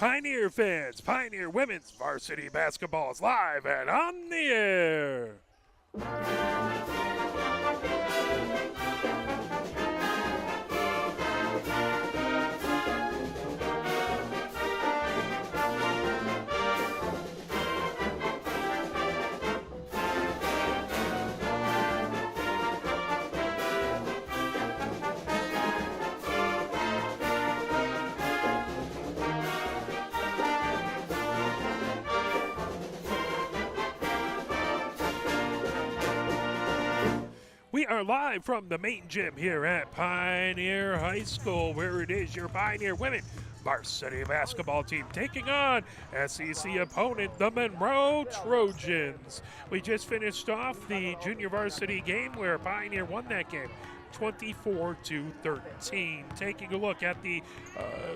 Pioneer fans, Pioneer women's varsity basketball is live and on the air. We are live from the main gym here at Pioneer High School, where it is your Pioneer women varsity basketball team taking on SEC opponent, the Monroe Trojans. We just finished off the junior varsity game where Pioneer won that game 24-13. Taking a look at the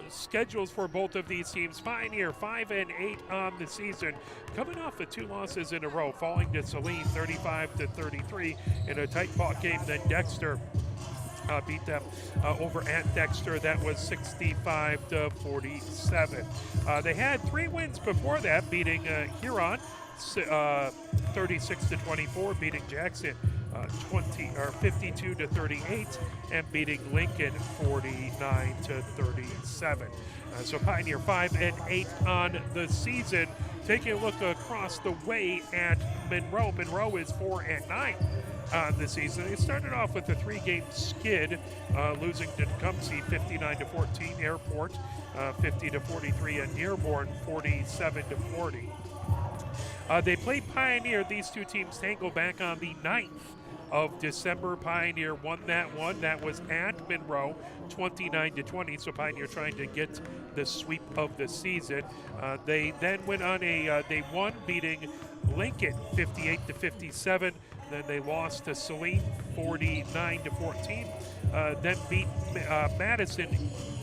schedules for both of these teams, Pioneer 5-8 on the season, coming off of 2 losses in a row, falling to Saline 35-33 in a tight fought game. Then Dexter beat them over at Dexter. That was 65-47. They had 3 wins before that, beating Huron 36-24, beating Jackson 52-38, and beating Lincoln 49-37. So Pioneer 5-8 on the season. Taking a look across the way at Monroe. Monroe is 4-9 on the season. They started off with a 3-game skid, losing to Tecumseh 59-14, Airport 50-43, and Dearborn 47-40. They played Pioneer. These two teams tangled back on the 9th of December. Pioneer won that one. That was at Monroe, 29-20. So Pioneer trying to get the sweep of the season. They then went on they won, beating Lincoln 58-57. Then they lost to Saline 49-14. Then beat Madison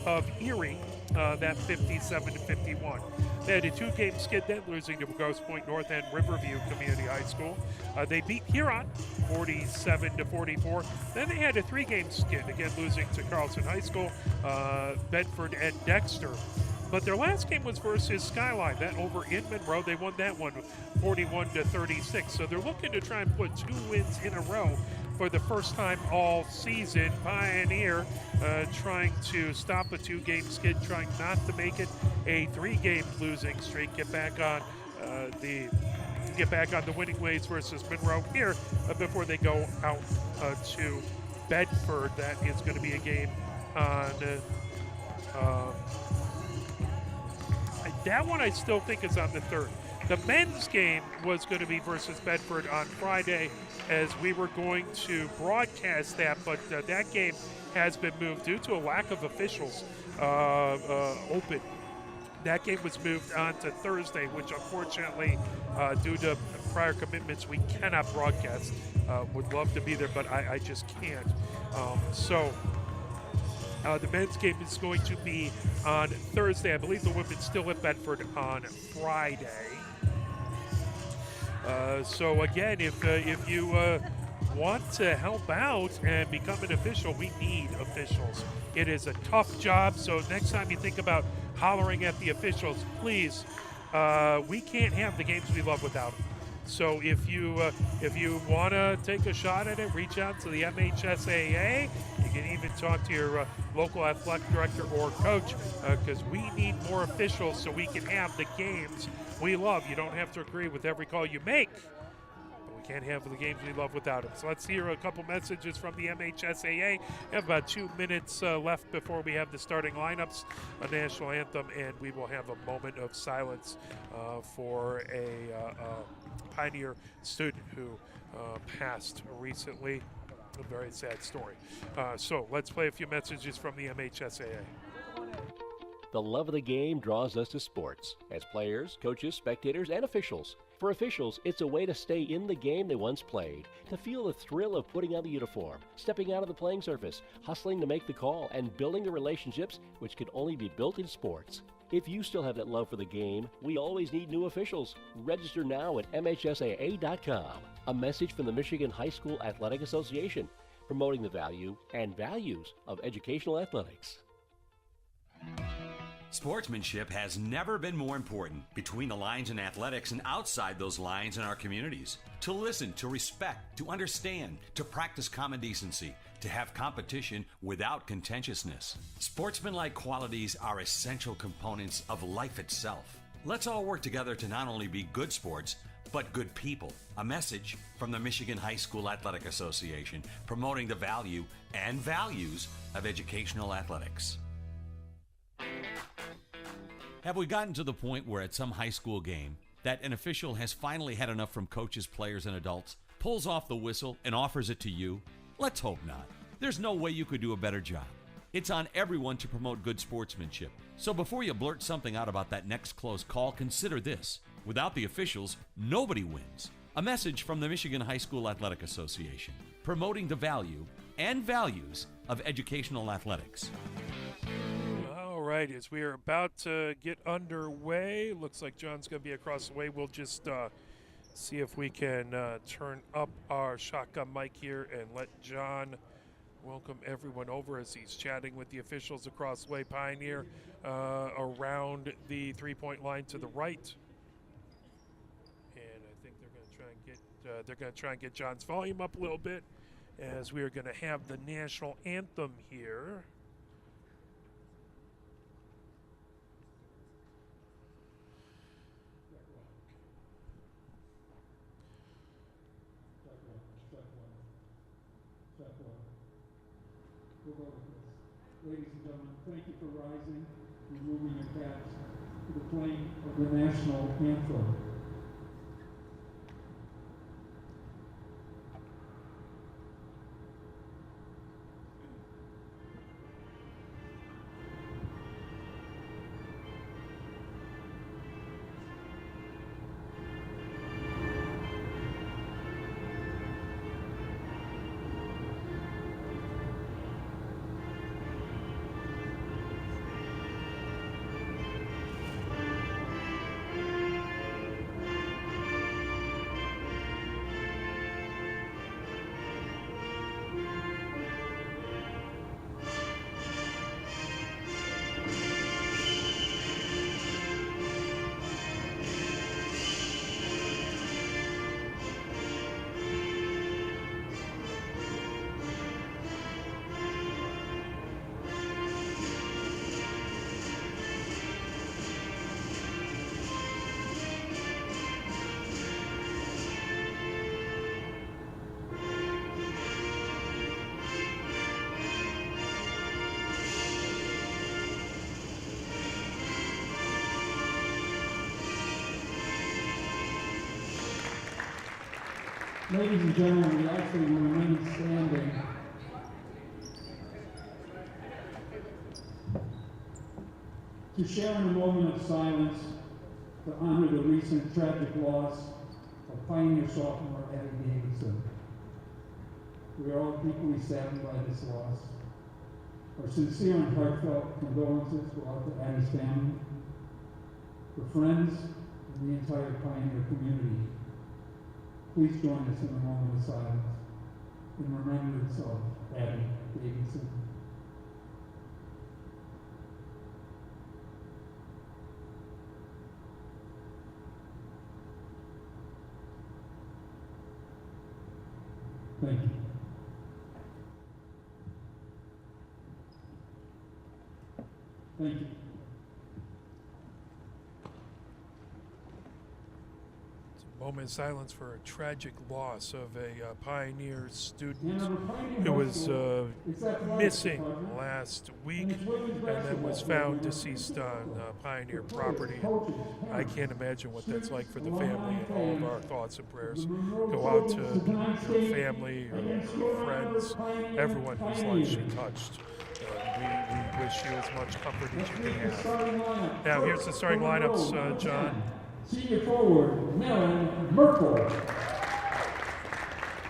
of Erie, that 57-51. They had a 2-game skid then, losing to Grosse Pointe North and Riverview Community High School. They beat Huron 47-44. Then they had a 3-game skid, again losing to Carlson High School, Bedford, and Dexter. But their last game was versus Skyline, that over in Monroe. They won that one 41-36. So they're looking to try and put 2 wins in a row for the first time all season. Pioneer trying to stop a 2-game skid, trying not to make it a 3-game losing streak. Get back on the winning ways versus Monroe here before they go out to Bedford. That is going to be a game on. That one I still think is on the 3rd. The men's game was going to be versus Bedford on Friday, as we were going to broadcast that, but that game has been moved due to a lack of officials open. That game was moved on to Thursday, which unfortunately, due to prior commitments, we cannot broadcast. Would love to be there, but I just can't. The men's game is going to be on Thursday. I believe the women's still at Bedford on Friday. So again, if you want to help out and become an official, we need officials. It is a tough job, so next time you think about hollering at the officials, please, we can't have the games we love without them. So if you want to take a shot at it, reach out to the MHSAA. You can even talk to your local athletic director or coach, because we need more officials so we can have the games we love. You don't have to agree with every call you make, but we can't have the games we love without them. So let's hear a couple messages from the MHSAA. We have about 2 minutes left before we have the starting lineups, a national anthem, and we will have a moment of silence for a Pioneer student who passed recently. A very sad story. So let's play a few messages from the MHSAA. The love of the game draws us to sports, as players, coaches, spectators, and officials. For officials, it's a way to stay in the game they once played, to feel the thrill of putting on the uniform, stepping out of the playing surface, hustling to make the call, and building the relationships which can only be built in sports. If you still have that love for the game, we always need new officials. Register now at MHSAA.com. A message from the Michigan High School Athletic Association, promoting the value and values of educational athletics. Sportsmanship has never been more important between the lines in athletics and outside those lines in our communities. To listen, to respect, to understand, to practice common decency, to have competition without contentiousness. Sportsmanlike qualities are essential components of life itself. Let's all work together to not only be good sports, but good people. A message from the Michigan High School Athletic Association, promoting the value and values of educational athletics. Have we gotten to the point where at some high school game that an official has finally had enough from coaches, players, and adults, pulls off the whistle, and offers it to you? Let's hope not. There's no way you could do a better job. It's on everyone to promote good sportsmanship. So before you blurt something out about that next close call, consider this. Without the officials, nobody wins. A message from the Michigan High School Athletic Association, promoting the value and values of educational athletics. All right, as we are about to get underway, looks like John's going to be across the way. We'll just see if we can turn up our shotgun mic here and let John welcome everyone over as he's chatting with the officials across the way. Pioneer around the three-point line to the right. And I think they're going to try and get John's volume up a little bit as we are going to have the national anthem here. Ladies and gentlemen, thank you for rising and moving your caps to the playing of the national anthem. Ladies and gentlemen, we actually remain standing. To share in a moment of silence to honor the recent tragic loss of Pioneer sophomore Eddie Davidson. We are all deeply saddened by this loss. Our sincere and heartfelt condolences go out to Eddie's family, her friends, and the entire Pioneer community. Please join us in a moment of silence in remembrance of Eddie Davidson. Thank you. Thank you. Moment of silence for a tragic loss of a Pioneer student who was missing last week and then was found deceased on Pioneer property. I can't imagine what that's like for the family, and all of our thoughts and prayers go out to her family, her friends, everyone whose life she touched. We wish you as much comfort as you can have. Now here's the starting lineups, John. Senior forward, Melon Merkel.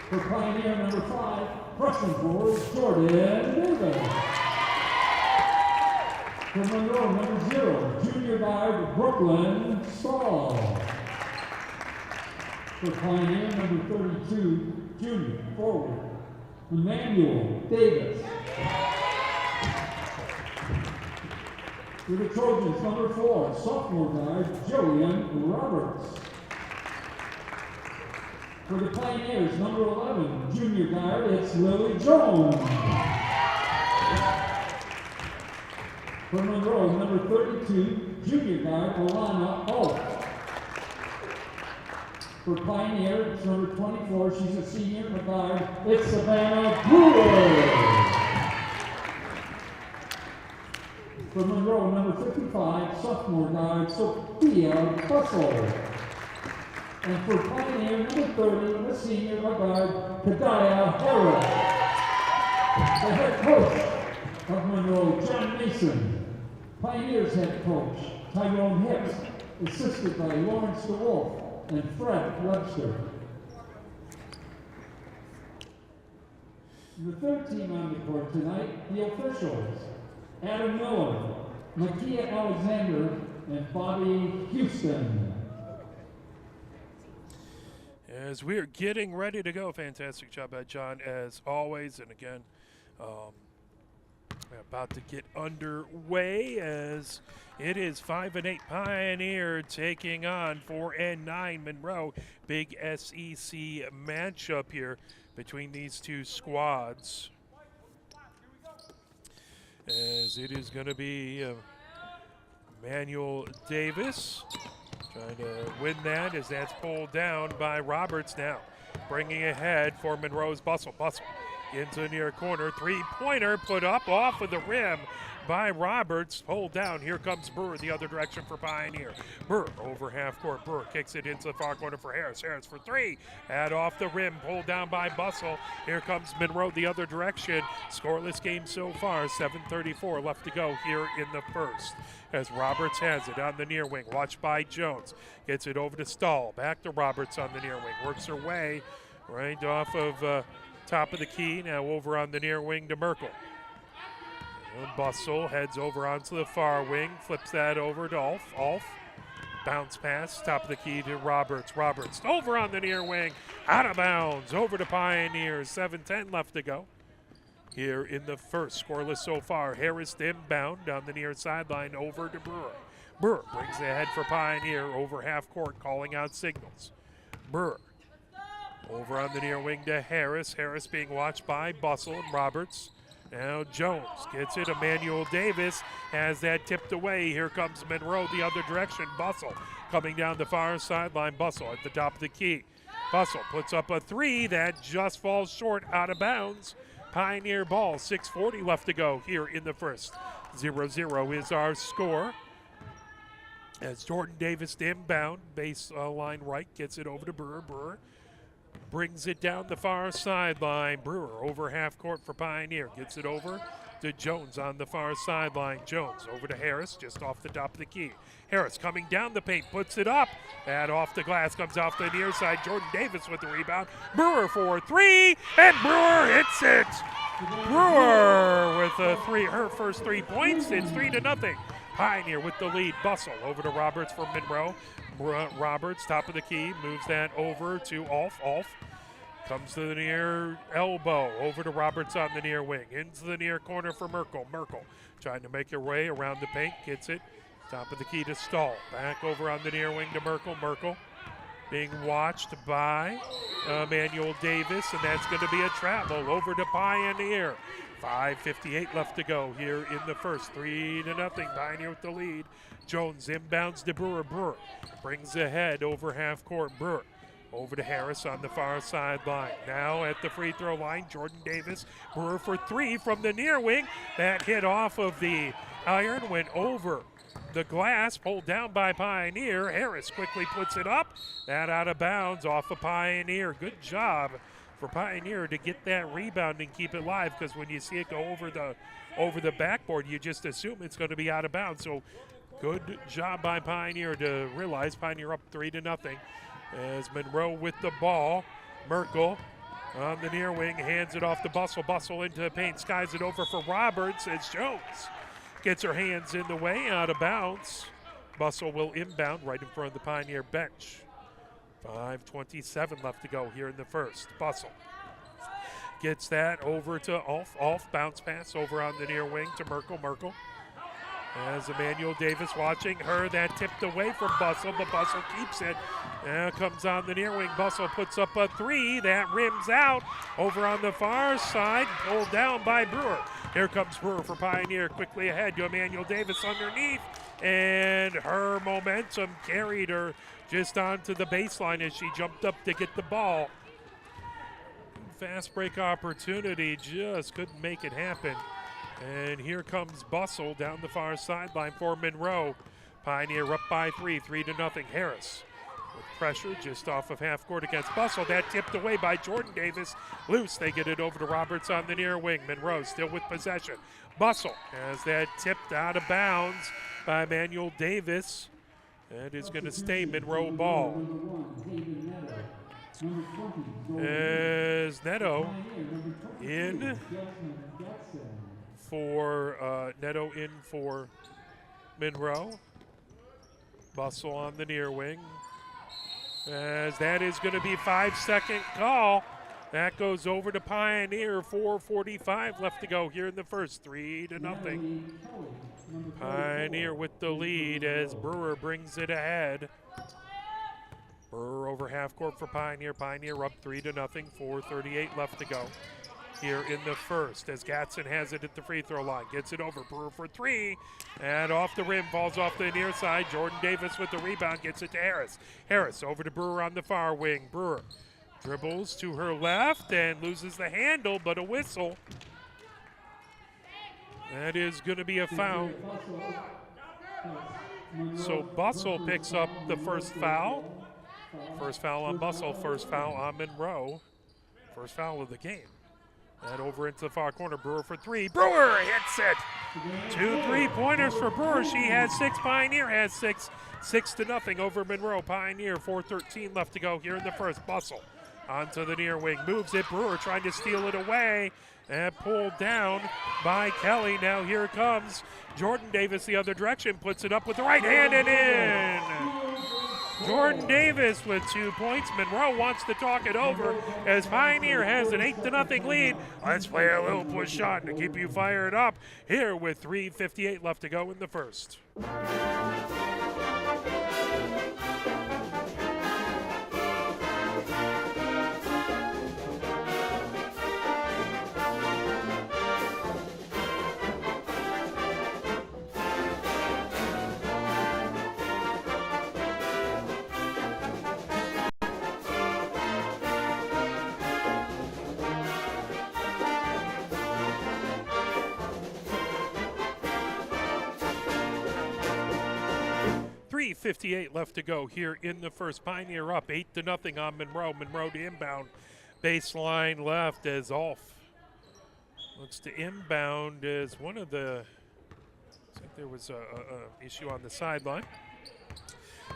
For Pioneer number 5, freshman forward, Jordan Davis. For Monroe number 0, junior guard, Brooklyn Stahl. For Pioneer number 32, junior forward, Emmanuel Davis. For For the Trojans, number 4, sophomore guard, Jillian Roberts. For the Pioneers, number 11, junior guard, it's Lily Jones. For Monroe, number 32, junior guard, Alana Oak. For Pioneer, it's number 24, she's a senior guard, it's Savannah Brewer. For Monroe, number 55, sophomore guard, Sophia Bustle. And for Pioneer, number 30, the senior guard, Kadaya Harris. The head coach of Monroe, John Mason. Pioneers head coach, Tyrone Hicks, assisted by Lawrence DeWolf and Fred Webster. The third team on the court tonight, the officials. Adam Miller, Makia Alexander, and Bobby Houston. As we're getting ready to go, fantastic job by John as always. And again, we're about to get underway as it is 5-8 Pioneer taking on 4-9 Monroe. Big SEC matchup here between these two squads. As it is going to be Manuel Davis trying to win that as that's pulled down by Roberts now. Bringing ahead for Monroe's Bustle. Bustle into the near corner. Three-pointer put up off of the rim by Roberts. Pulled down. Here comes Brewer the other direction for Pioneer. Brewer over half court. Brewer kicks it into the far corner for Harris. Harris for three. Add off the rim. Pulled down by Bustle. Here comes Monroe the other direction. Scoreless game so far. 7:34 left to go here in the first. As Roberts has it on the near wing. Watched by Jones. Gets it over to Stahl. Back to Roberts on the near wing. Works her way right off of top of the key. Now over on the near wing to Merkel. And Bustle heads over onto the far wing. Flips that over to Ulf. Ulf. Bounce pass. Top of the key to Roberts. Roberts over on the near wing. Out of bounds. Over to Pioneers. 7:10 left to go here in the first. Scoreless so far. Harris inbound on the near sideline over to Brewer. Brewer brings it ahead for Pioneer over half court, calling out signals. Brewer over on the near wing to Harris. Harris being watched by Bustle and Roberts. Now Jones gets it. Emmanuel Davis has that tipped away. Here comes Monroe the other direction. Bustle coming down the far sideline. Bustle at the top of the key. Bustle puts up a three that just falls short, out of bounds. Pioneer ball, 6:40 left to go here in the first. 0-0 is our score. As Jordan Davis inbound, baseline right, gets it over to Brewer. Brewer brings it down the far sideline. Brewer over half court for Pioneer. Gets it over to Jones on the far sideline. Jones over to Harris, just off the top of the key. Harris coming down the paint, puts it up. That off the glass, comes off the near side. Jordan Davis with the rebound. Brewer for three, and Brewer hits it. Brewer with her first 3 points. It's 3-0. Pioneer with the lead. Bustle over to Roberts for Monroe. Roberts, top of the key, moves that over to Ulf. Ulf comes to the near elbow, over to Roberts on the near wing. Into the near corner for Merkel. Merkel trying to make her way around the paint, gets it. Top of the key to Stahl. Back over on the near wing to Merkel. Merkel being watched by Emmanuel Davis, and that's going to be a travel over to Pioneer. 5:58 left to go here in the first. 3-0. Pioneer with the lead. Jones inbounds to Brewer. Brewer brings ahead over half court. Brewer over to Harris on the far sideline. Now at the free throw line, Jordan Davis. Brewer for three from the near wing. That hit off of the iron, went over the glass, pulled down by Pioneer. Harris quickly puts it up. That out of bounds off of Pioneer. Good job for Pioneer to get that rebound and keep it live, because when you see it go over the backboard, you just assume it's going to be out of bounds. So good job by Pioneer to realize Pioneer up 3-0. As Monroe with the ball. Merkel on the near wing, hands it off to Bustle. Bustle into the paint, skies it over for Roberts as Jones gets her hands in the way, out of bounds. Bustle will inbound right in front of the Pioneer bench. 5:27 left to go here in the first. Bustle gets that over to Ulf. Ulf bounce pass over on the near wing to Merkel. Merkel As Emmanuel Davis watching her, that tipped away from Bustle, but Bustle keeps it. And comes on the near wing. Bustle puts up a three. That rims out. Over on the far side, pulled down by Brewer. Here comes Brewer for Pioneer. Quickly ahead to Emmanuel Davis underneath. And her momentum carried her just onto the baseline as she jumped up to get the ball. Fast break opportunity, just couldn't make it happen. And here comes Bustle down the far sideline for Monroe. Pioneer up by 3-0. Harris with pressure just off of half court against Bustle. That tipped away by Jordan Davis. Loose, they get it over to Roberts on the near wing. Monroe still with possession. Bustle has that tipped out of bounds by Emmanuel Davis. That is going to stay Monroe ball. As Neto in for Monroe. Bustle on the near wing. As that is going to be a 5-second call. That goes over to Pioneer. 4:45 left to go here in the first. 3-0. Pioneer with the lead as Brewer brings it ahead. Brewer over half court for Pioneer. Pioneer up 3-0. 4:38 left to go here in the first as Gatson has it at the free throw line. Gets it over. Brewer for three. And off the rim. Falls off the near side. Jordan Davis with the rebound. Gets it to Harris. Harris over to Brewer on the far wing. Brewer dribbles to her left and loses the handle, but a whistle. That is going to be a foul. So Bustle picks up the first foul. First foul on Bustle, first foul on Monroe. First foul of the game. And over into the far corner, Brewer for three. Brewer hits it! 2 3-pointers for Brewer. She has 6, Pioneer has 6. 6-0 over Monroe. Pioneer, 4:13 left to go here in the first. Bustle onto the near wing, moves it. Brewer trying to steal it away and pulled down by Kelly. Now here comes Jordan Davis the other direction, puts it up with the right hand and in. Jordan Davis with 2 points. Monroe wants to talk it over as Pioneer has an 8-0 lead. Let's play a little push shot to keep you fired up here with 3:58 left to go in the first. 3:58 left to go here in the first. Pioneer up 8-0 on Monroe. Monroe to inbound. Baseline left as Ulf looks to inbound as one of the, I think there was a issue on the sideline.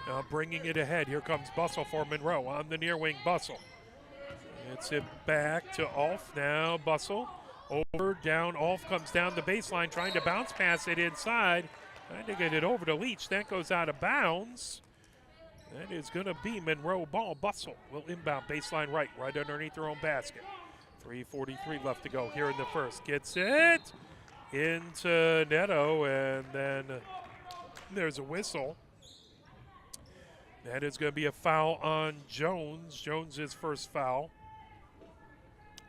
Now bringing it ahead. Here comes Bustle for Monroe on the near wing. Bustle. It's it back to Ulf. Now Bustle over, down. Ulf comes down the baseline trying to bounce pass it inside. Trying to get it over to Leach. That goes out of bounds. That is going to be Monroe ball. Bustle will inbound baseline right underneath their own basket. 3:43 left to go here in the first. Gets it into Neto, and then there's a whistle. That is going to be a foul on Jones. Jones' first foul.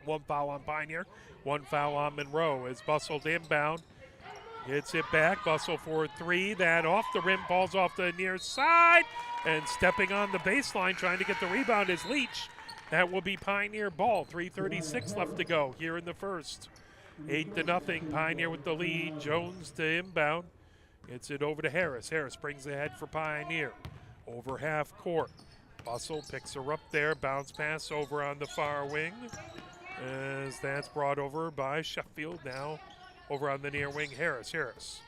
1 foul on Pioneer, 1 foul on Monroe as Bustle to inbound. Gets it back. Bustle for three. That off the rim, falls off the near side. And stepping on the baseline, trying to get the rebound is Leach. That will be Pioneer ball. 3:36 left to go here in the first. 8-0. Pioneer with the lead. Jones to inbound. Gets it over to Harris. Harris brings it ahead for Pioneer. Over half court. Bustle picks her up there. Bounce pass over on the far wing. As that's brought over by Sheffield now. Over on the near wing, Harris.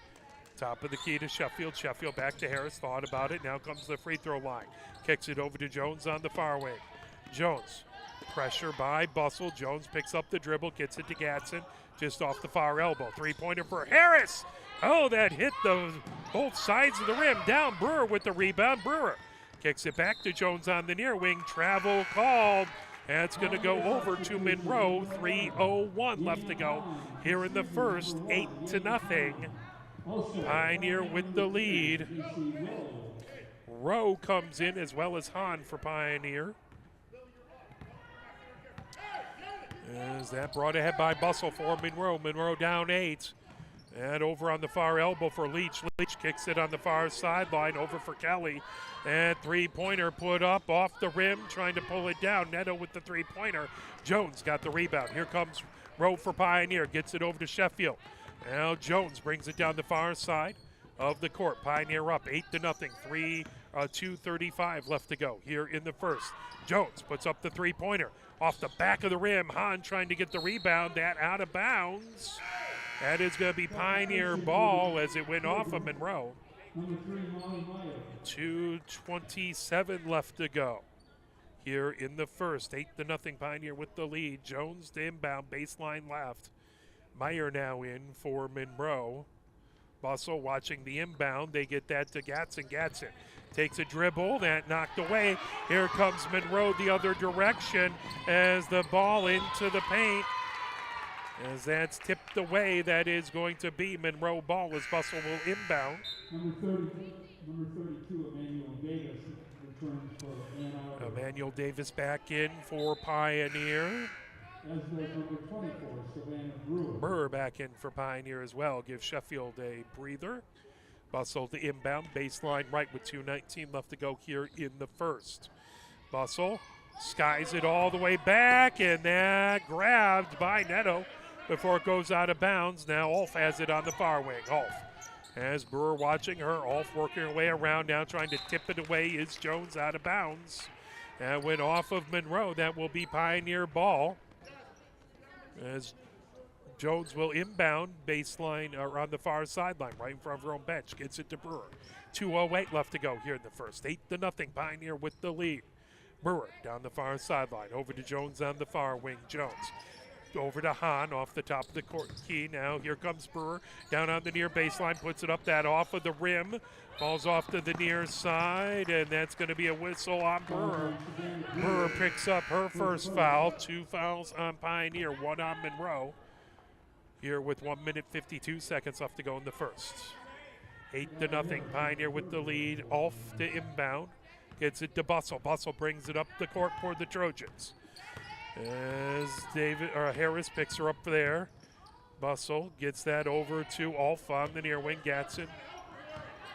Top of the key to Sheffield. Sheffield back to Harris. Thought about it. Now comes the free throw line. Kicks it over to Jones on the far wing. Jones. Pressure by Bustle. Jones picks up the dribble. Gets it to Gatson. Just off the far elbow. 3-pointer for Harris. Oh, that hit both sides of the rim. Down Brewer with the rebound. Brewer kicks it back to Jones on the near wing. Travel called. That's going to go over to Monroe. 3:01 left to go here in the first. 8-0. Pioneer with the lead. Rowe comes in as well as Hahn for Pioneer. As that brought ahead by Bustle for Monroe. Monroe down 8. And over on the far elbow for Leach. Leach kicks it on the far sideline over for Kelly. And three-pointer put up off the rim, trying to pull it down. Neto with the three-pointer. Jones got the rebound. Here comes Rowe for Pioneer. Gets it over to Sheffield. Now Jones brings it down the far side of the court. Pioneer up 8-0. 2:35 left to go here in the first. Jones puts up the three-pointer. Off the back of the rim. Hahn trying to get the rebound. That out of bounds. That is going to be Pioneer ball as it went off of Monroe. 2:27 left to go here in the first. 8-0 Pioneer with the lead. Jones to inbound, baseline left. Meyer now in for Monroe. Bustle watching the inbound. They get that to Gatson. Gatson takes a dribble. That knocked away. Here comes Monroe the other direction as the ball into the paint. As that's tipped away, that is going to be Monroe ball as Bustle will inbound. Number 32, Emmanuel Davis, returns for Ann Arbor. Emmanuel Davis back in for Pioneer. As does number 24, Savannah Brewer. Brewer back in for Pioneer as well. Give Sheffield a breather. Bustle to inbound, baseline right with 2:19 left to go here in the first. Bustle skies it all the way back, and that grabbed by Neto before it goes out of bounds. Now Ulf has it on the far wing. Ulf as Brewer watching her. Ulf working her way around now, trying to tip it away. Is Jones out of bounds? That went off of Monroe. That will be Pioneer ball. As Jones will inbound baseline or on the far sideline, right in front of her own bench. Gets it to Brewer. 2:08 left to go here in the first. 8-0 Pioneer with the lead. Brewer down the far sideline. Over to Jones on the far wing. Jones over to Hahn off the top of the court key. Now here comes Brewer down on the near baseline. Puts it up that off of the rim. Falls off to the near side, and that's going to be a whistle on Brewer. Brewer picks up her first foul. 2 fouls on Pioneer, 1 on Monroe. Here with 1:52 left to go in the first. 8-0 Pioneer with the lead. Off to inbound. Gets it to Bustle. Bustle brings it up the court for the Trojans. As Harris picks her up there. Bustle gets that over to Ulf on the near wing. Gatson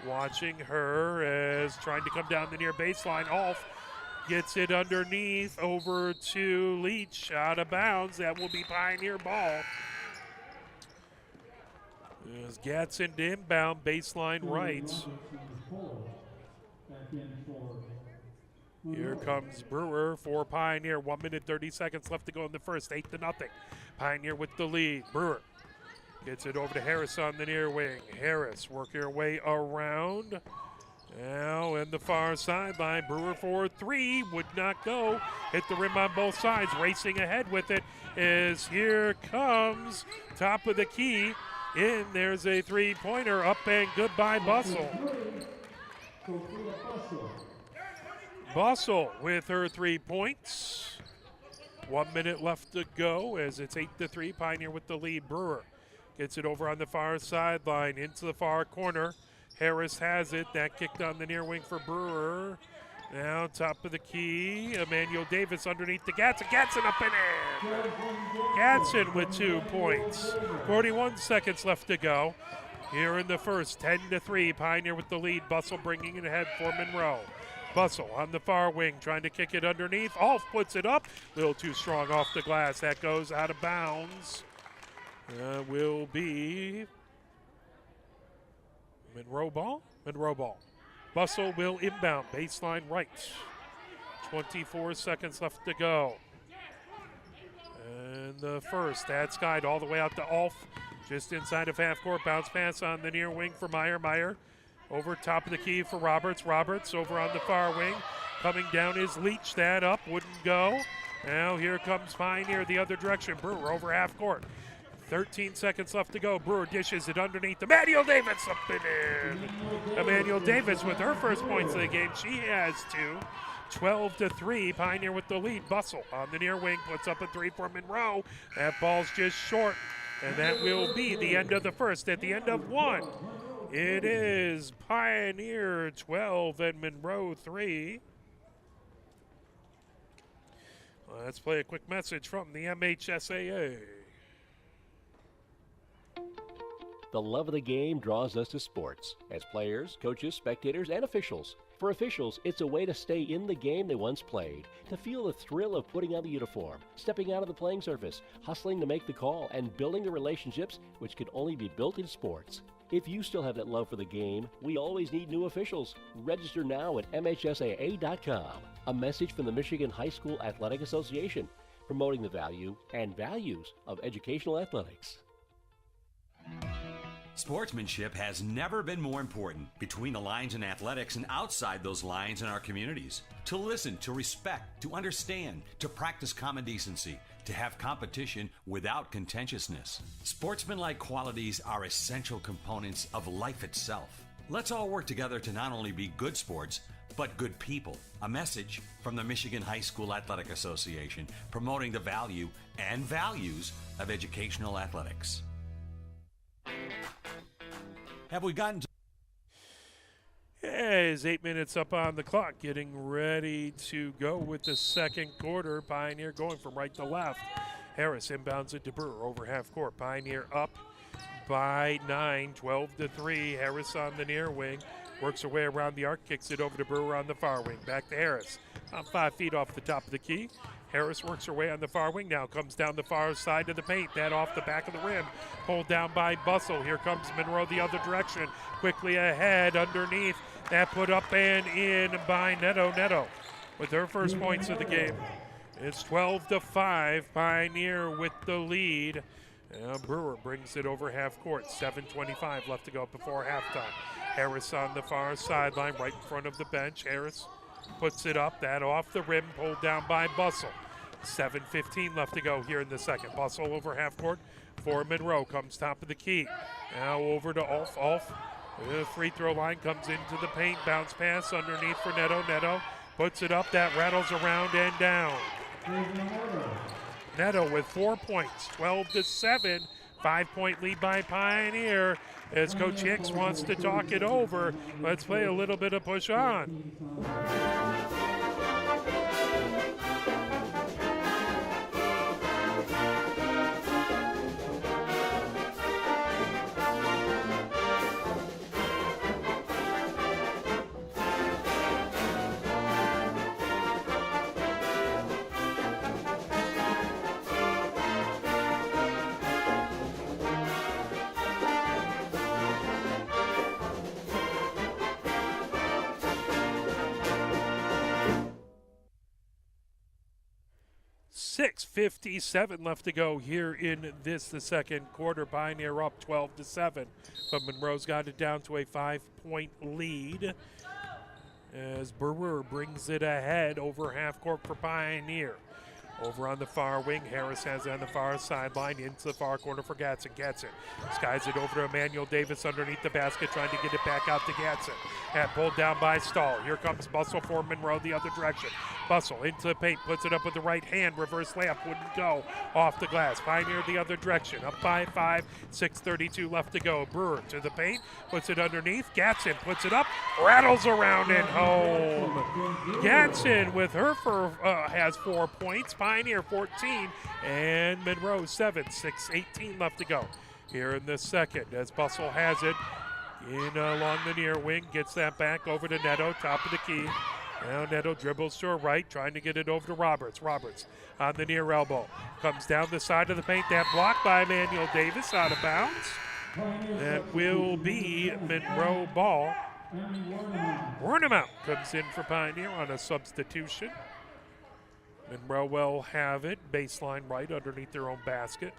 watching her as trying to come down the near baseline. Ulf gets it underneath over to Leach. Out of bounds. That will be Pioneer ball. As Gatson to inbound, baseline right. Here comes Brewer for Pioneer. 1:30 left to go in the first. 8-0. Pioneer with the lead. Brewer gets it over to Harris on the near wing. Harris working her way around. Now in the far sideline. Brewer for 3. Would not go. Hit the rim on both sides. Racing ahead with it is here comes top of the key. In there's a three-pointer up and good by Bustle. Bustle with her 3 points. 1 minute left to go as it's 8-3. Pioneer with the lead. Brewer gets it over on the far sideline into the far corner. Harris has it. That kicked on the near wing for Brewer. Now top of the key. Emmanuel Davis underneath the Gatson. Gatson up and in. Gatson with 2 points. 41 seconds left to go. Here in the first, 10-3. Pioneer with the lead. Bustle bringing it ahead for Monroe. Bustle on the far wing, trying to kick it underneath. Ulf puts it up. A little too strong off the glass. That goes out of bounds. Will be Monroe ball? Monroe ball. Bustle will inbound, baseline right. 24 seconds left to go. And the first, that's skied all the way out to Ulf. Just inside of half court, bounce pass on the near wing for Meyer. Meyer over top of the key for Roberts. Roberts over on the far wing. Coming down is Leach. That up, wouldn't go. Now here comes Pioneer the other direction. Brewer over half court. 13 seconds left to go. Brewer dishes it underneath. Emmanuel Davis up and in. Emmanuel Davis with her first points of the game. She has 2. 12-3. Pioneer with the lead. Bustle on the near wing puts up a 3 for Monroe. That ball's just short. And that will be the end of the first. At the end of 1, It is Pioneer 12 and Monroe 3. Let's play a quick message from the MHSAA. The love of the game draws us to sports as players, coaches, spectators, and officials. For officials, it's a way to stay in the game they once played, to feel the thrill of putting on the uniform, stepping out of the playing surface, hustling to make the call, and building the relationships which can only be built in sports. If you still have that love for the game, we always need new officials. Register now at MHSAA.com. A message from the Michigan High School Athletic Association, promoting the value and values of educational athletics. Sportsmanship has never been more important between the lines in athletics and outside those lines in our communities. To listen, to respect, to understand, to practice common decency, to have competition without contentiousness. Sportsmanlike qualities are essential components of life itself. Let's all work together to not only be good sports, but good people. A message from the Michigan High School Athletic Association, promoting the value and values of educational athletics. Have we gotten to... As 8 minutes up on the clock, getting ready to go with the second quarter. Pioneer going from right to left. Harris inbounds it to Brewer over half court. Pioneer up by 9, 12-3. Harris on the near wing. Works her way around the arc, kicks it over to Brewer on the far wing. Back to Harris. About 5 feet off the top of the key. Harris works her way on the far wing now, comes down the far side of the paint. That off the back of the rim, pulled down by Bustle. Here comes Monroe the other direction. Quickly ahead, underneath. That put up and in by Neto with her first points of the game. It's 12-5, Pioneer with the lead. Brewer brings it over half court. 7:25 left to go before halftime. Harris on the far sideline, right in front of the bench. Harris puts it up, that off the rim, pulled down by Bustle. 7:15 left to go here in the second. Bustle over half court for Monroe, comes top of the key. Now over to Ulf. Ulf, the free throw line, comes into the paint, bounce pass underneath for Neto. Neto puts it up, that rattles around and down. Neto with 4 points, 12-7. 5-point lead by Pioneer as Coach Hicks wants to talk it over. Let's play a little bit of push on. .57 left to go here in the second quarter. Pioneer up 12-7, but Monroe's got it down to a 5-point lead as Brewer brings it ahead over half court for Pioneer. Over on the far wing, Harris has it on the far sideline, into the far corner for Gatson. Gatson skies it over to Emmanuel Davis underneath the basket, trying to get it back out to Gatson. And pulled down by Stahl. Here comes Bustle for Monroe the other direction. Bustle into the paint, puts it up with the right hand, reverse layup, wouldn't go, off the glass. Pioneer the other direction, up by 5, 6:32 left to go. Brewer to the paint, puts it underneath. Gatson puts it up, rattles around and home. Gatson with her has 4 points. Pioneer 14 and Monroe 7, 6:18 left to go here in the second as Bustle has it in along the near wing, gets that back over to Neto, top of the key. Now Neto dribbles to her right, trying to get it over to Roberts. Roberts on the near elbow, comes down the side of the paint, that blocked by Emmanuel Davis, out of bounds. That will be Monroe ball. Warnham comes in for Pioneer on a substitution. Monroe will have it, baseline right underneath their own basket.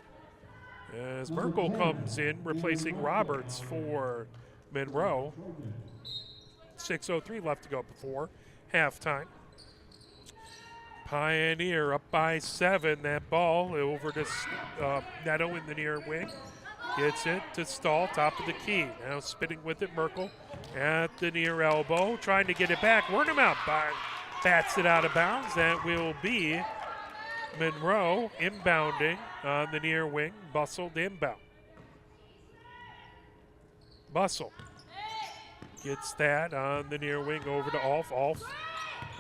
As Merkel comes in, replacing Roberts for Monroe. 6:03 left to go before halftime. Pioneer up by 7. That ball over to Neto in the near wing. Gets it to Stahl, top of the key. Now spinning with it, Merkel at the near elbow, trying to get it back. Wernham out, bats it out of bounds. That will be Monroe inbounding on the near wing. Bustle to inbound. Bustle Gets that on the near wing over to Alf. Alf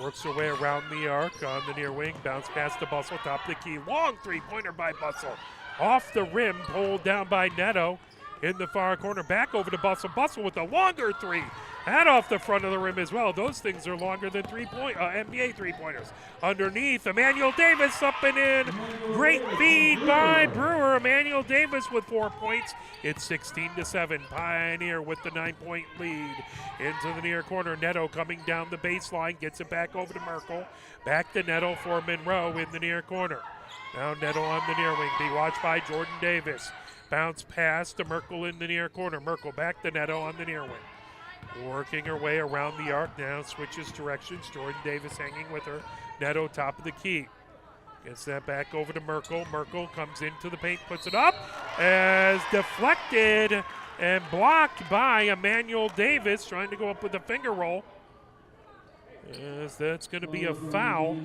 works her way around the arc on the near wing. Bounce past to Bustle, top of the key. Long three-pointer by Bustle. Off the rim, pulled down by Neto. In the far corner, back over to Bustle. Bustle with a longer three. And off the front of the rim as well. Those things are longer than NBA three-pointers. Underneath, Emmanuel Davis up and in. Great feed by Brewer. Emmanuel Davis with 4 points. It's 16-7. Pioneer with the 9-point lead. Into the near corner, Neto coming down the baseline. Gets it back over to Merkel. Back to Neto for Monroe in the near corner. Now Neto on the near wing. Be watched by Jordan Davis. Bounce pass to Merkel in the near corner. Merkel back to Neto on the near wing. Working her way around the arc now, switches directions. Jordan Davis hanging with her. Neto top of the key. Gets that back over to Merkel. Merkel comes into the paint, puts it up. As deflected and blocked by Emmanuel Davis, trying to go up with a finger roll. As that's going to be a foul.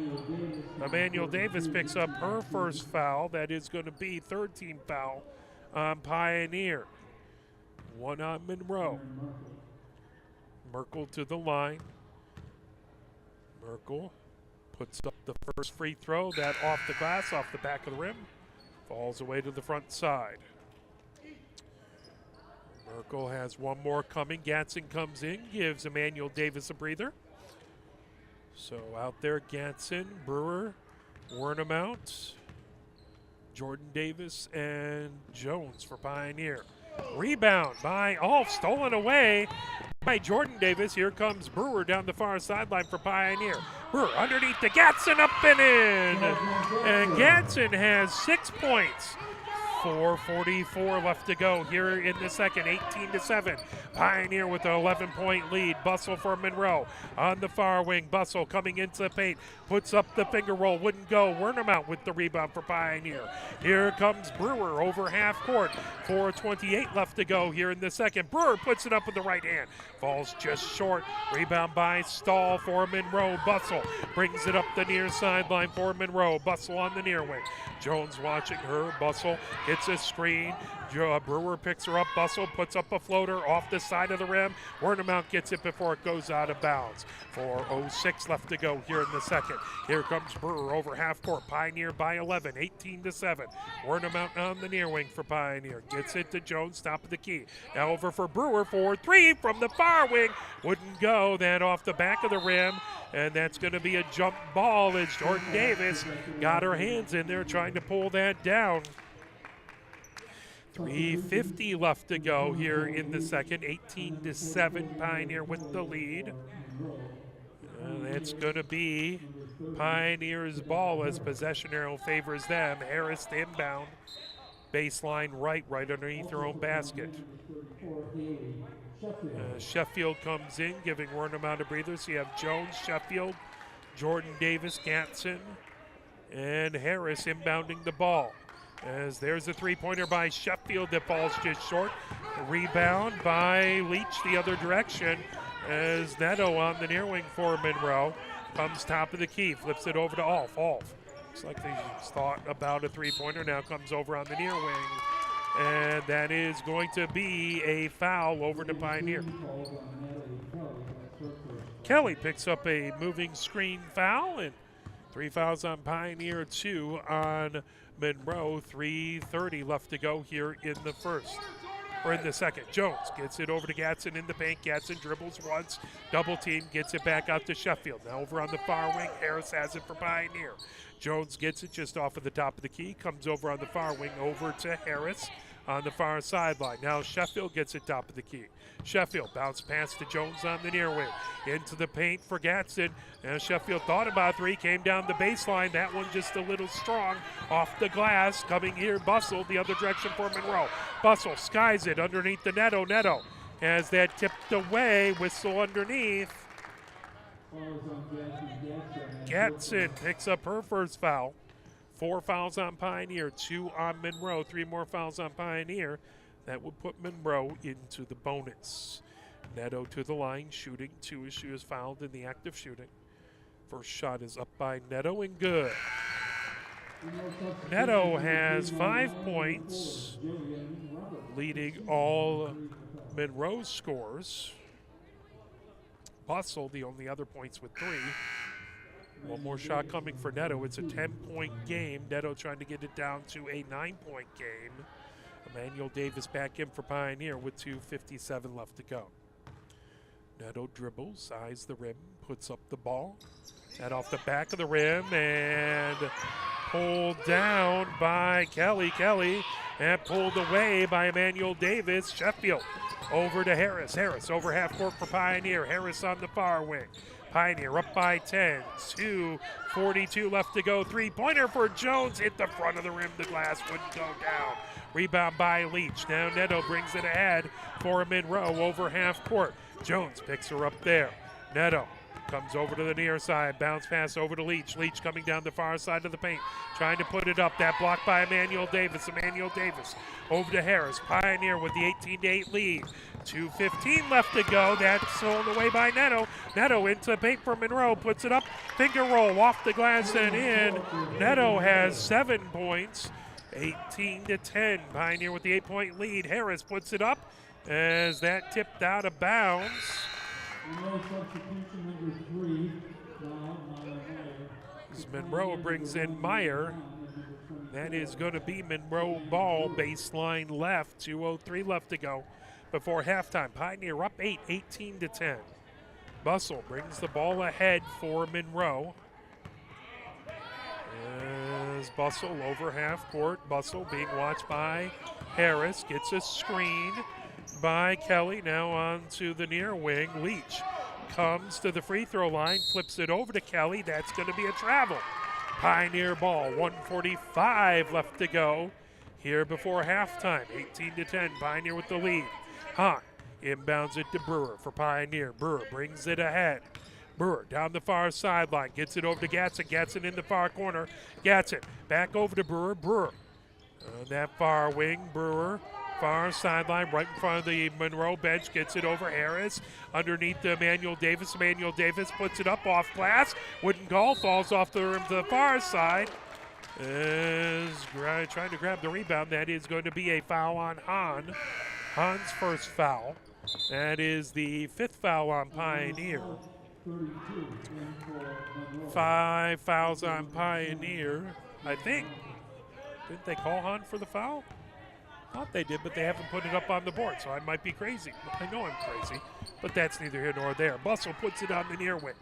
Emmanuel Davis picks up her first foul. That is going to be third-team foul on Pioneer. One on Monroe. Merkel to the line. Merkel puts up the first free throw. That off the glass, off the back of the rim. Falls away to the front side. Merkel has one more coming. Gatson comes in, gives Emmanuel Davis a breather. So out there, Gatson, Brewer, Wernemount, Jordan Davis, and Jones for Pioneer. Rebound by Alf, stolen away by Jordan Davis. Here comes Brewer down the far sideline for Pioneer. Brewer underneath to Gatson, up and in. And Gatson has 6 points. 4:44 left to go here in the second, 18-7. Pioneer with an 11-point lead. Bustle for Monroe on the far wing. Bustle coming into the paint, puts up the finger roll, wouldn't go. Wernemount with the rebound for Pioneer. Here comes Brewer over half court. 4:28 left to go here in the second. Brewer puts it up with the right hand. Falls just short. Rebound by Stahl for Monroe. Bustle brings it up the near sideline for Monroe. Bustle on the near wing. Jones watching her. Bustle gets a screen. Brewer picks her up. Bustle puts up a floater off the side of the rim. Wernemount gets it before it goes out of bounds. 4:06 left to go here in the second. Here comes Brewer over half court. Pioneer by 11, 18-7. Wernemount on the near wing for Pioneer. Gets it to Jones, top of the key. Now over for Brewer for three from the far wing. Wouldn't go. That off the back of the rim. And that's going to be a jump ball as Jordan Davis got her hands in there trying to pull that down. 3:50 left to go here in the second. 18-7, Pioneer with the lead. That's going to be Pioneer's ball as possession arrow favors them. Harris to inbound. Baseline right underneath her own basket. Sheffield comes in, giving Wernemount a breather. So you have Jones, Sheffield, Jordan Davis, Gatson, and Harris inbounding the ball. As there's a three-pointer by Sheffield that falls just short. A rebound by Leach the other direction as Neto on the near wing for Monroe. Comes top of the key, flips it over to Alf. Alf, looks like they thought about a three-pointer, now comes over on the near wing. And that is going to be a foul over to Pioneer. Kelly picks up a moving screen foul, and 3 fouls on Pioneer, 2 on Monroe. 3:30 left to go here in the first, or in the second. Jones gets it over to Gatson in the paint. Gatson dribbles once, double team, gets it back out to Sheffield. Now over on the far wing, Harris has it for Pioneer. Jones gets it just off of the top of the key, comes over on the far wing, over to Harris on the far sideline. Now Sheffield gets it top of the key. Sheffield bounce pass to Jones on the near wing. Into the paint for Gatson. Now Sheffield thought about three, came down the baseline. That one just a little strong off the glass. Coming here, Bustle the other direction for Monroe. Bustle skies it underneath the Neto. Neto has that tipped away, whistle underneath. Gatson picks up her first foul. 4 fouls on Pioneer, 2 on Monroe, 3 more fouls on Pioneer. That would put Monroe into the bonus. Neto to the line, shooting 2 as she was fouled in the act of shooting. First shot is up by Neto and good. Neto has 5 points, leading all Monroe scores. Bustle, the only other points with 3. One more shot coming for Neto. It's a 10-point game. Neto trying to get it down to a 9-point game. Emmanuel Davis back in for Pioneer with 2:57 left to go. Neto dribbles, eyes the rim, puts up the ball. That off the back of the rim and pulled down by Kelly. And pulled away by Emmanuel Davis. Sheffield over to Harris. Harris over half court for Pioneer. Harris on the far wing. Pioneer up by 10. 2:42 left to go. Three-pointer for Jones. Hit the front of the rim. The glass wouldn't go down. Rebound by Leach. Now Neto brings it ahead for Monroe over half court. Jones picks her up there. Neto comes over to the near side. Bounce pass over to Leach. Leach coming down the far side of the paint. Trying to put it up. That blocked by Emmanuel Davis. Emmanuel Davis over to Harris. Pioneer with the 18-8 lead. 2:15 left to go. That's stolen away by Neto. Neto into the paint for Monroe. Puts it up. Finger roll off the glass and in. Neto has 7 points. 18-10. Pioneer with the 8-point lead. Harris puts it up as that tipped out of bounds. As Monroe brings in Meyer. That is going to be Monroe ball, baseline left. 2:03 left to go before halftime. Pioneer up 8, 18-10. Bustle brings the ball ahead for Monroe. As Bustle over half court. Bustle being watched by Harris. Gets a screen by Kelly. Now on to the near wing. Leach comes to the free throw line. Flips it over to Kelly. That's going to be a travel. Pioneer ball. 1:45 left to go here before halftime. 18-10. Pioneer with the lead. Hahn inbounds it to Brewer for Pioneer. Brewer brings it ahead. Brewer down the far sideline, gets it over to Gatson. Gatson in the far corner. Gatson back over to Brewer. Brewer on that far wing. Brewer far sideline right in front of the Monroe bench. Gets it over Harris. Underneath to Emmanuel Davis. Emmanuel Davis puts it up off glass. Wouldn't go. Falls off the rim to the far side. Is trying to grab the rebound. That is going to be a foul on Hahn. Hahn's first foul. That is the 5th foul on Pioneer. 5 fouls on Pioneer, I think. Didn't they call Hahn for the foul? Thought they did, but they haven't put it up on the board, so I might be crazy. I know I'm crazy, but that's neither here nor there. Bustle puts it on the near wing.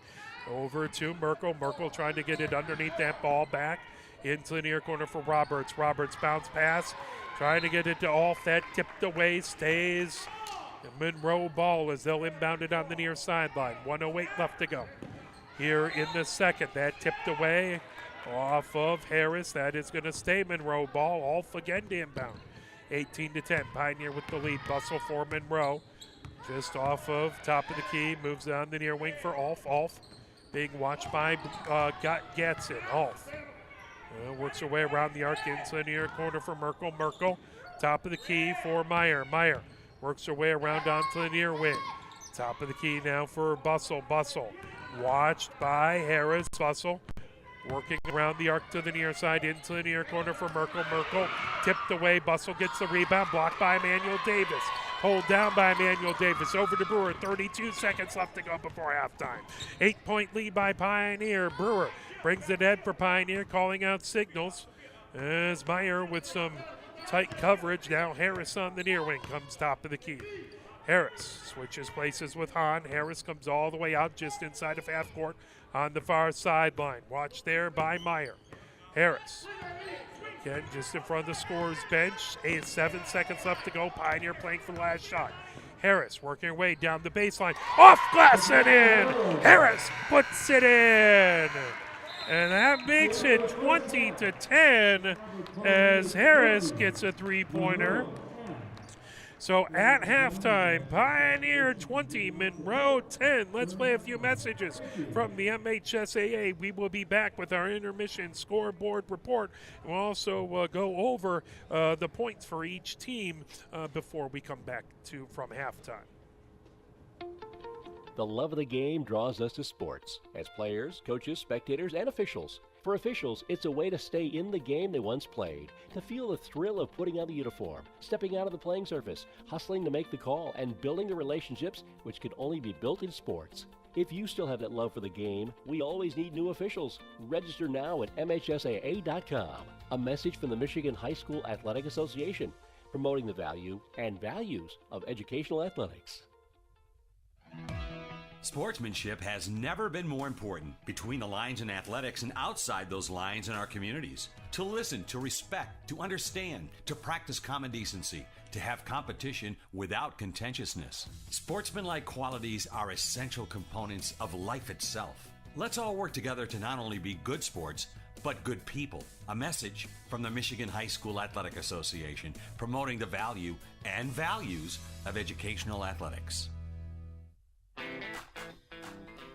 Over to Merkel. Merkel trying to get it underneath that ball back into the near corner for Roberts. Roberts bounce pass. Trying to get it to Alf. That tipped away. Stays Monroe ball as they'll inbound it on the near sideline. 1:08 left to go here in the second. That tipped away off of Harris. That is going to stay Monroe ball. Alf again to inbound. 18-10. Pioneer with the lead. Bustle for Monroe. Just off of top of the key. Moves on the near wing for Alf. Alf being watched by Gatson. Alf works her way around the arc into the near corner for Merkel. Merkel top of the key for Meyer. Meyer works her way around onto the near wing. Top of the key now for Bustle. Bustle watched by Harris. Bustle working around the arc to the near side into the near corner for Merkel. Merkel tipped away. Bustle gets the rebound. Blocked by Emmanuel Davis. Pulled down by Emmanuel Davis. Over to Brewer. 32 seconds left to go before halftime. 8-point lead by Pioneer. Brewer brings it in for Pioneer, calling out signals as Meyer with some tight coverage. Now Harris on the near wing comes top of the key. Harris switches places with Hahn. Harris comes all the way out just inside of half court on the far sideline. Watched there by Meyer. Harris again just in front of the scorer's bench. 7 seconds left to go. Pioneer playing for the last shot. Harris working her way down the baseline. Off glass and in. Harris puts it in. And that makes it 20-10 as Harris gets a three-pointer. So at halftime, Pioneer 20, Monroe 10. Let's play a few messages from the MHSAA. We will be back with our intermission scoreboard report. We'll also go over the points for each team before we come back from halftime. The love of the game draws us to sports as players, coaches, spectators, and officials. For officials, it's a way to stay in the game they once played, to feel the thrill of putting on the uniform, stepping out of the playing surface, hustling to make the call, and building the relationships which can only be built in sports. If you still have that love for the game, we always need new officials. Register now at MHSAA.com. A message from the Michigan High School Athletic Association, promoting the value and values of educational athletics. Sportsmanship has never been more important between the lines in athletics and outside those lines in our communities. To listen, to respect, to understand, to practice common decency, to have competition without contentiousness. Sportsmanlike qualities are essential components of life itself. Let's all work together to not only be good sports, but good people. A message from the Michigan High School Athletic Association, promoting the value and values of educational athletics.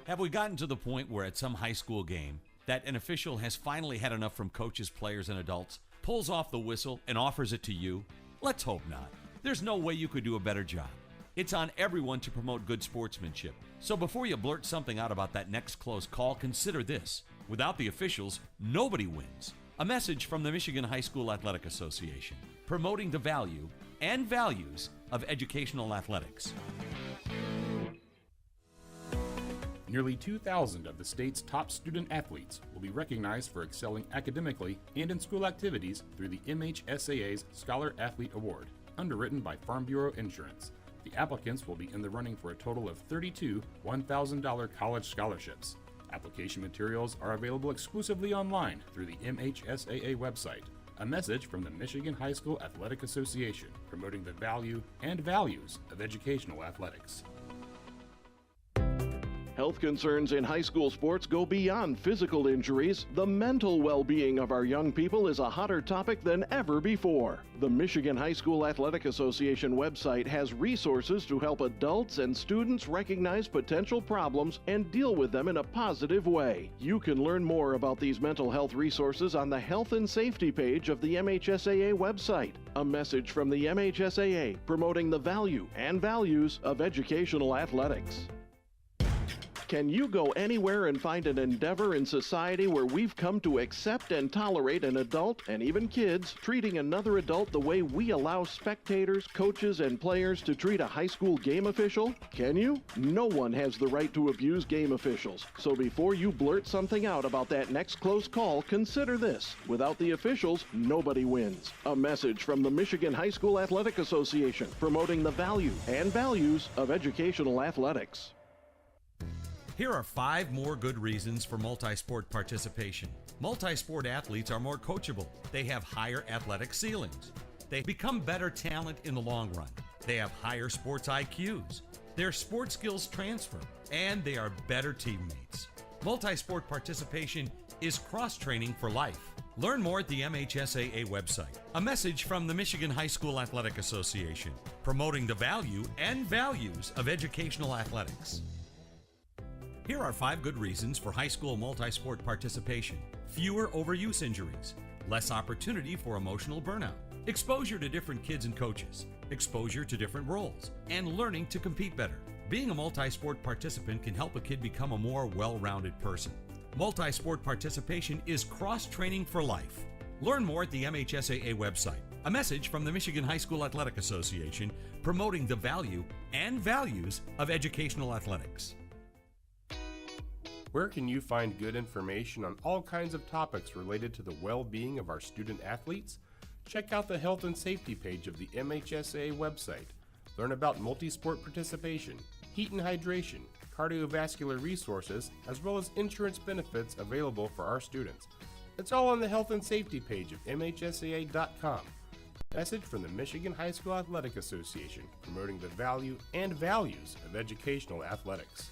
Have we gotten to the point where at some high school game that an official has finally had enough from coaches, players, and adults, pulls off the whistle, and offers it to you? Let's hope not. There's no way you could do a better job. It's on everyone to promote good sportsmanship. So before you blurt something out about that next close call, consider this. Without the officials, nobody wins. A message from the Michigan High School Athletic Association, promoting the value and values of educational athletics. Nearly 2,000 of the state's top student athletes will be recognized for excelling academically and in school activities through the MHSAA's Scholar Athlete Award, underwritten by Farm Bureau Insurance. The applicants will be in the running for a total of 32 $1,000 college scholarships. Application materials are available exclusively online through the MHSAA website. A message from the Michigan High School Athletic Association, promoting the value and values of educational athletics. Health concerns in high school sports go beyond physical injuries. The mental well-being of our young people is a hotter topic than ever before. The Michigan High School Athletic Association website has resources to help adults and students recognize potential problems and deal with them in a positive way. You can learn more about these mental health resources on the Health and Safety page of the MHSAA website. A message from the MHSAA, promoting the value and values of educational athletics. Can you go anywhere and find an endeavor in society where we've come to accept and tolerate an adult, and even kids, treating another adult the way we allow spectators, coaches, and players to treat a high school game official? Can you? No one has the right to abuse game officials. So before you blurt something out about that next close call, consider this. Without the officials, nobody wins. A message from the Michigan High School Athletic Association, promoting the value and values of educational athletics. Here are 5 more good reasons for multi-sport participation. Multi-sport athletes are more coachable. They have higher athletic ceilings. They become better talent in the long run. They have higher sports IQs. Their sports skills transfer, and they are better teammates. Multi-sport participation is cross-training for life. Learn more at the MHSAA website. A message from the Michigan High School Athletic Association, promoting the value and values of educational athletics. Here are 5 good reasons for high school multi-sport participation. Fewer overuse injuries, less opportunity for emotional burnout, exposure to different kids and coaches, exposure to different roles, and learning to compete better. Being a multi-sport participant can help a kid become a more well-rounded person. Multi-sport participation is cross-training for life. Learn more at the MHSAA website. A message from the Michigan High School Athletic Association, promoting the value and values of educational athletics. Where can you find good information on all kinds of topics related to the well-being of our student athletes? Check out the Health and Safety page of the MHSAA website. Learn about multi-sport participation, heat and hydration, cardiovascular resources, as well as insurance benefits available for our students. It's all on the Health and Safety page of MHSAA.com. Message from the Michigan High School Athletic Association, promoting the value and values of educational athletics.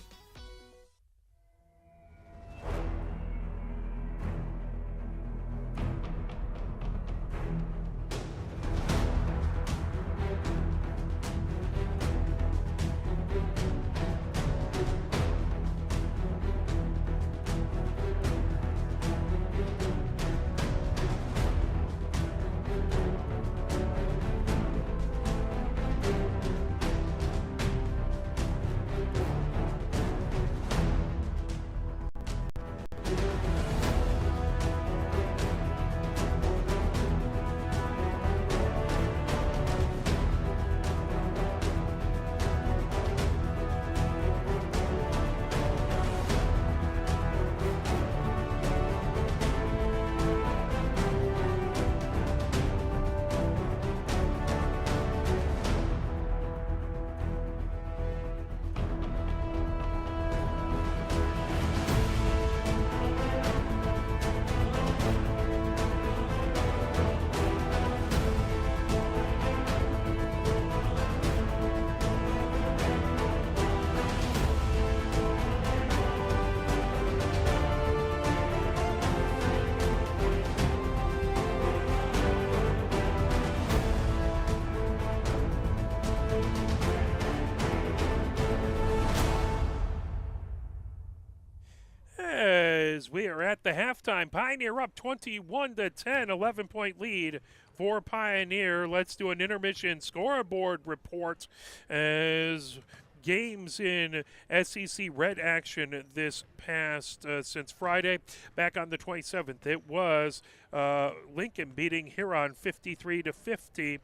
we are at the halftime. Pioneer up 21-10, 11-point lead for Pioneer. Let's do an intermission scoreboard report as games in SEC Red action this past since Friday. Back on the 27th, it was Lincoln beating Huron 53-50.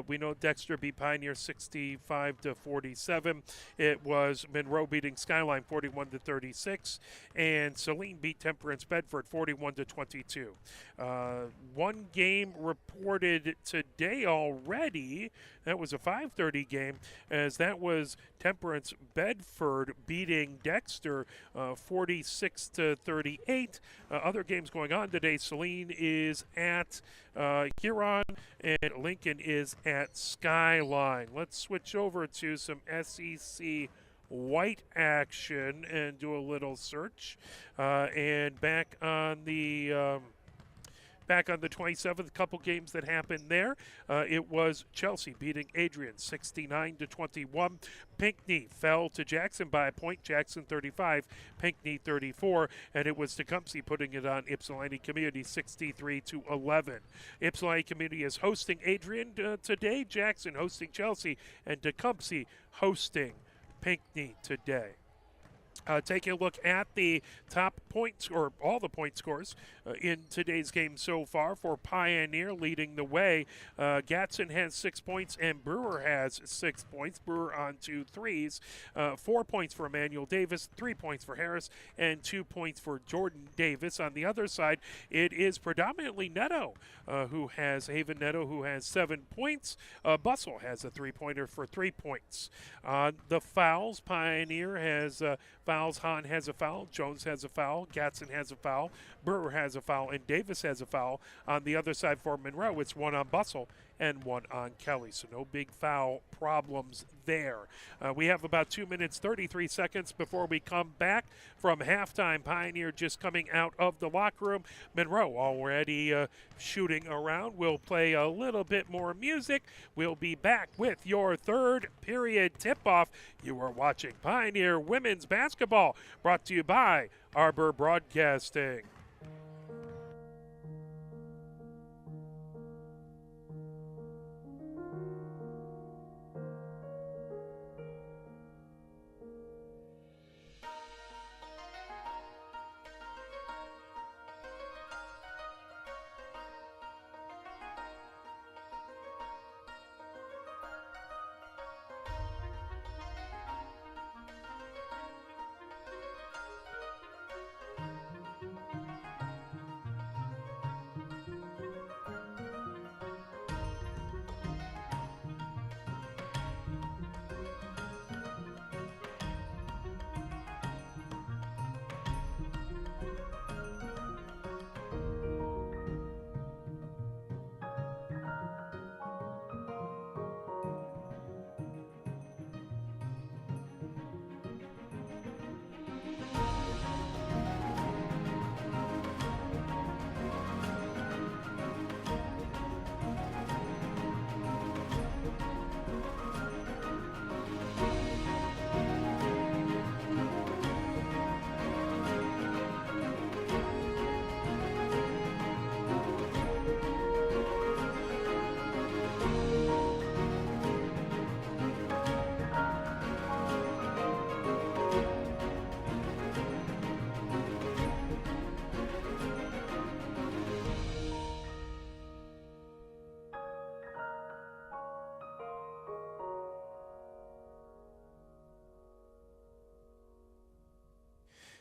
We know Dexter beat Pioneer 65-47. It was Monroe beating Skyline 41-36, and Saline beat Temperance Bedford 41-22. One game reported today already. That was a 5:30 game, as that was Temperance Bedford beating Dexter 46-38. Other games going on today. Saline is at Huron, and Lincoln is at Skyline. Let's switch over to some SEC white action and do a little search. And back on the 27th, a couple games that happened there. It was Chelsea beating Adrian 69-21. Pinckney fell to Jackson by a point. Jackson 35, Pinckney 34, and it was Tecumseh putting it on Ypsilanti Community 63-11. Ypsilanti Community is hosting Adrian today. Jackson hosting Chelsea, and Tecumseh hosting Pinckney today. Taking a look at the top points, or all the point scores in today's game so far for Pioneer, leading the way. Gatson has 6 points and Brewer has 6 points. Brewer on 2 threes. 4 points for Emmanuel Davis, 3 points for Harris, and 2 points for Jordan Davis. On the other side, it is predominantly Haven Neto, who has 7 points. Bussell has a 3-pointer for 3 points. The fouls, Pioneer has fouls. Hahn has a foul. Jones has a foul. Gatson has a foul. Brewer has a foul. And Davis has a foul. On the other side for Monroe, it's 1 on Bussell and 1 on Kelly. So no big foul problems there. We have about 2 minutes, 33 seconds before we come back from halftime. Pioneer just coming out of the locker room. Monroe already shooting around. We'll play a little bit more music. We'll be back with your third period tip-off. You are watching Pioneer Women's Basketball, brought to you by Arbor Broadcasting.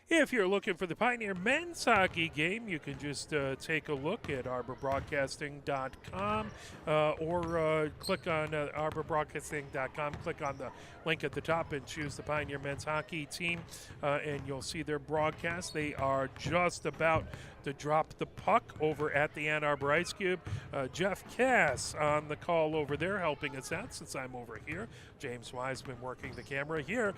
If you're looking for the Pioneer men's hockey game, you can just take a look at arborbroadcasting.com or click on arborbroadcasting.com, click on the link at the top and choose the Pioneer men's hockey team, and you'll see their broadcast. They are just about to drop the puck over at the Ann Arbor Ice Cube. Jeff Cass on the call over there helping us out since I'm over here. James Wiseman working the camera here.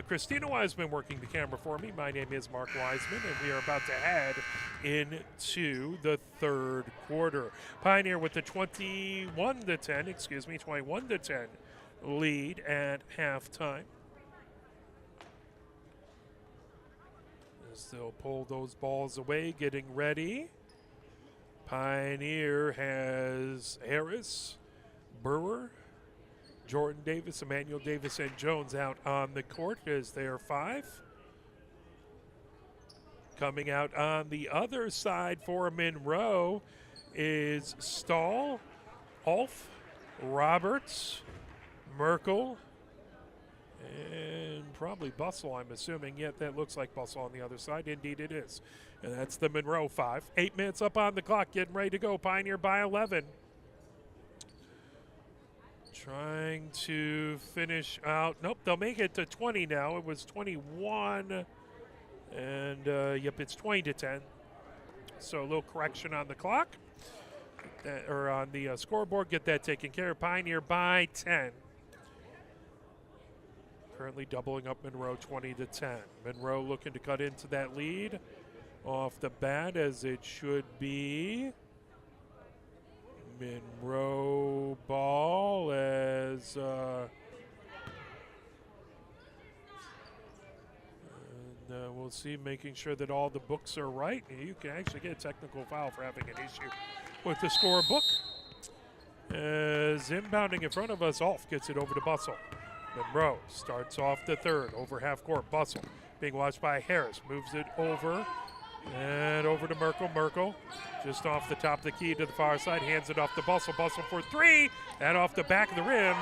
Christina Wiseman working the camera for me. My name is Mark Wiseman, and we are about to head into the third quarter. Pioneer with the 21-10 lead at halftime. As they'll pull those balls away, getting ready. Pioneer has Harris, Brewer, Jordan Davis, Emmanuel Davis, and Jones out on the court as they are 5. Coming out on the other side for Monroe is Stahl, Ulf, Roberts, Merkel, and probably Bustle, I'm assuming. Yet that looks like Bustle on the other side. Indeed it is. And that's the Monroe 5. 8 minutes up on the clock, getting ready to go. Pioneer by 11. Trying to finish out. Nope, they'll make it to 20 now. It was 21. And, yep, it's 20-10. So a little correction on the clock. Or on the scoreboard. Get that taken care of. Pioneer by 10. Currently doubling up Monroe 20-10. Monroe looking to cut into that lead off the bat, as it should be. Monroe ball as we'll see, making sure that all the books are right. You can actually get a technical foul for having an issue with the scorebook. As inbounding in front of us, Ulf gets it over to Bustle. Monroe starts off the third, over half court. Bustle being watched by Harris, moves it over and over to Merkel. Merkel just off the top of the key to the far side, hands it off to Bustle. Bustle for 3, and off the back of the rim.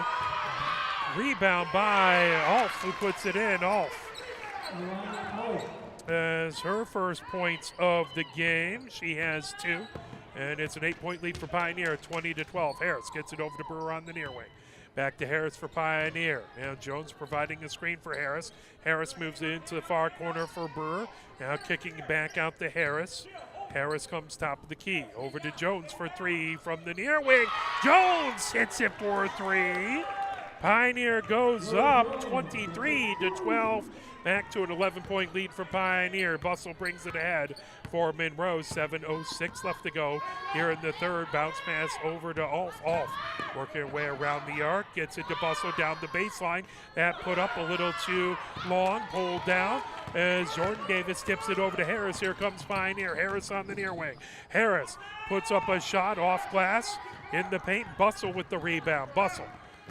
Rebound by Ulf, who puts it in. Ulf as her first points of the game. She has 2, and it's an 8-point lead for Pioneer, 20-12. Harris gets it over to Brewer on the near wing. Back to Harris for Pioneer. Now Jones providing a screen for Harris. Harris moves it into the far corner for Brewer. Now kicking back out to Harris. Harris comes top of the key. Over to Jones for 3 from the near wing. Jones hits it for 3. Pioneer goes up 23-12. Back to an 11-point lead for Pioneer. Bustle brings it ahead for Monroe. 7:06 left to go here in the third. Bounce pass over to Ulf. Ulf working her way around the arc. Gets it to Bustle down the baseline. That put up a little too long. Pulled down as Jordan Davis tips it over to Harris. Here comes Pioneer. Harris on the near wing. Harris puts up a shot off glass in the paint. Bustle with the rebound. Bustle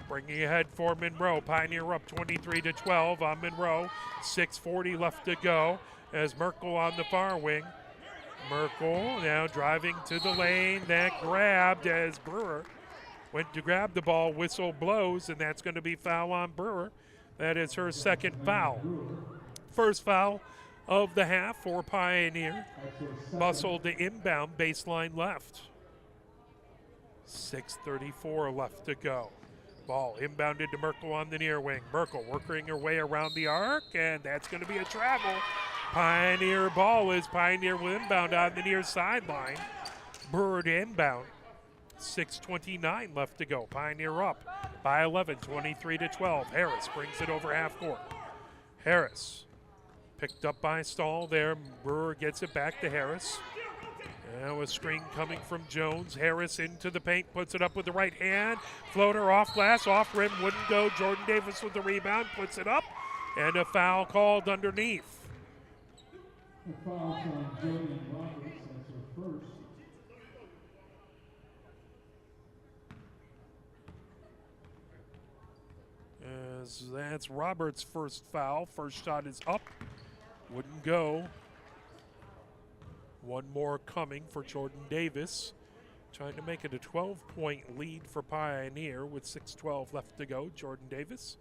bringing ahead for Monroe. Pioneer up 23-12 on Monroe. 6:40 left to go as Merkel on the far wing. Merkel now driving to the lane. That grabbed as Brewer went to grab the ball. Whistle blows, and that's going to be foul on Brewer. That is her second foul. First foul of the half for Pioneer. Bustle to inbound, baseline left. 6:34 left to go. Ball inbounded to Merkel on the near wing. Merkel working her way around the arc, and that's going to be a travel. Pioneer ball as Pioneer will inbound on the near sideline. Brewer to inbound. 6:29 left to go. Pioneer up by 11, 23-12. Harris brings it over half court. Harris picked up by Stahl there. Brewer gets it back to Harris. Now a screen coming from Jones. Harris into the paint, puts it up with the right hand. Floater off glass, off rim, wouldn't go. Jordan Davis with the rebound, puts it up. And a foul called underneath. The foul on Jordan Roberts, that's her first. As that's Roberts' first foul. First shot is up, wouldn't go. One more coming for Jordan Davis. Trying to make it a 12-point lead for Pioneer with 6:12 left to go. Jordan Davis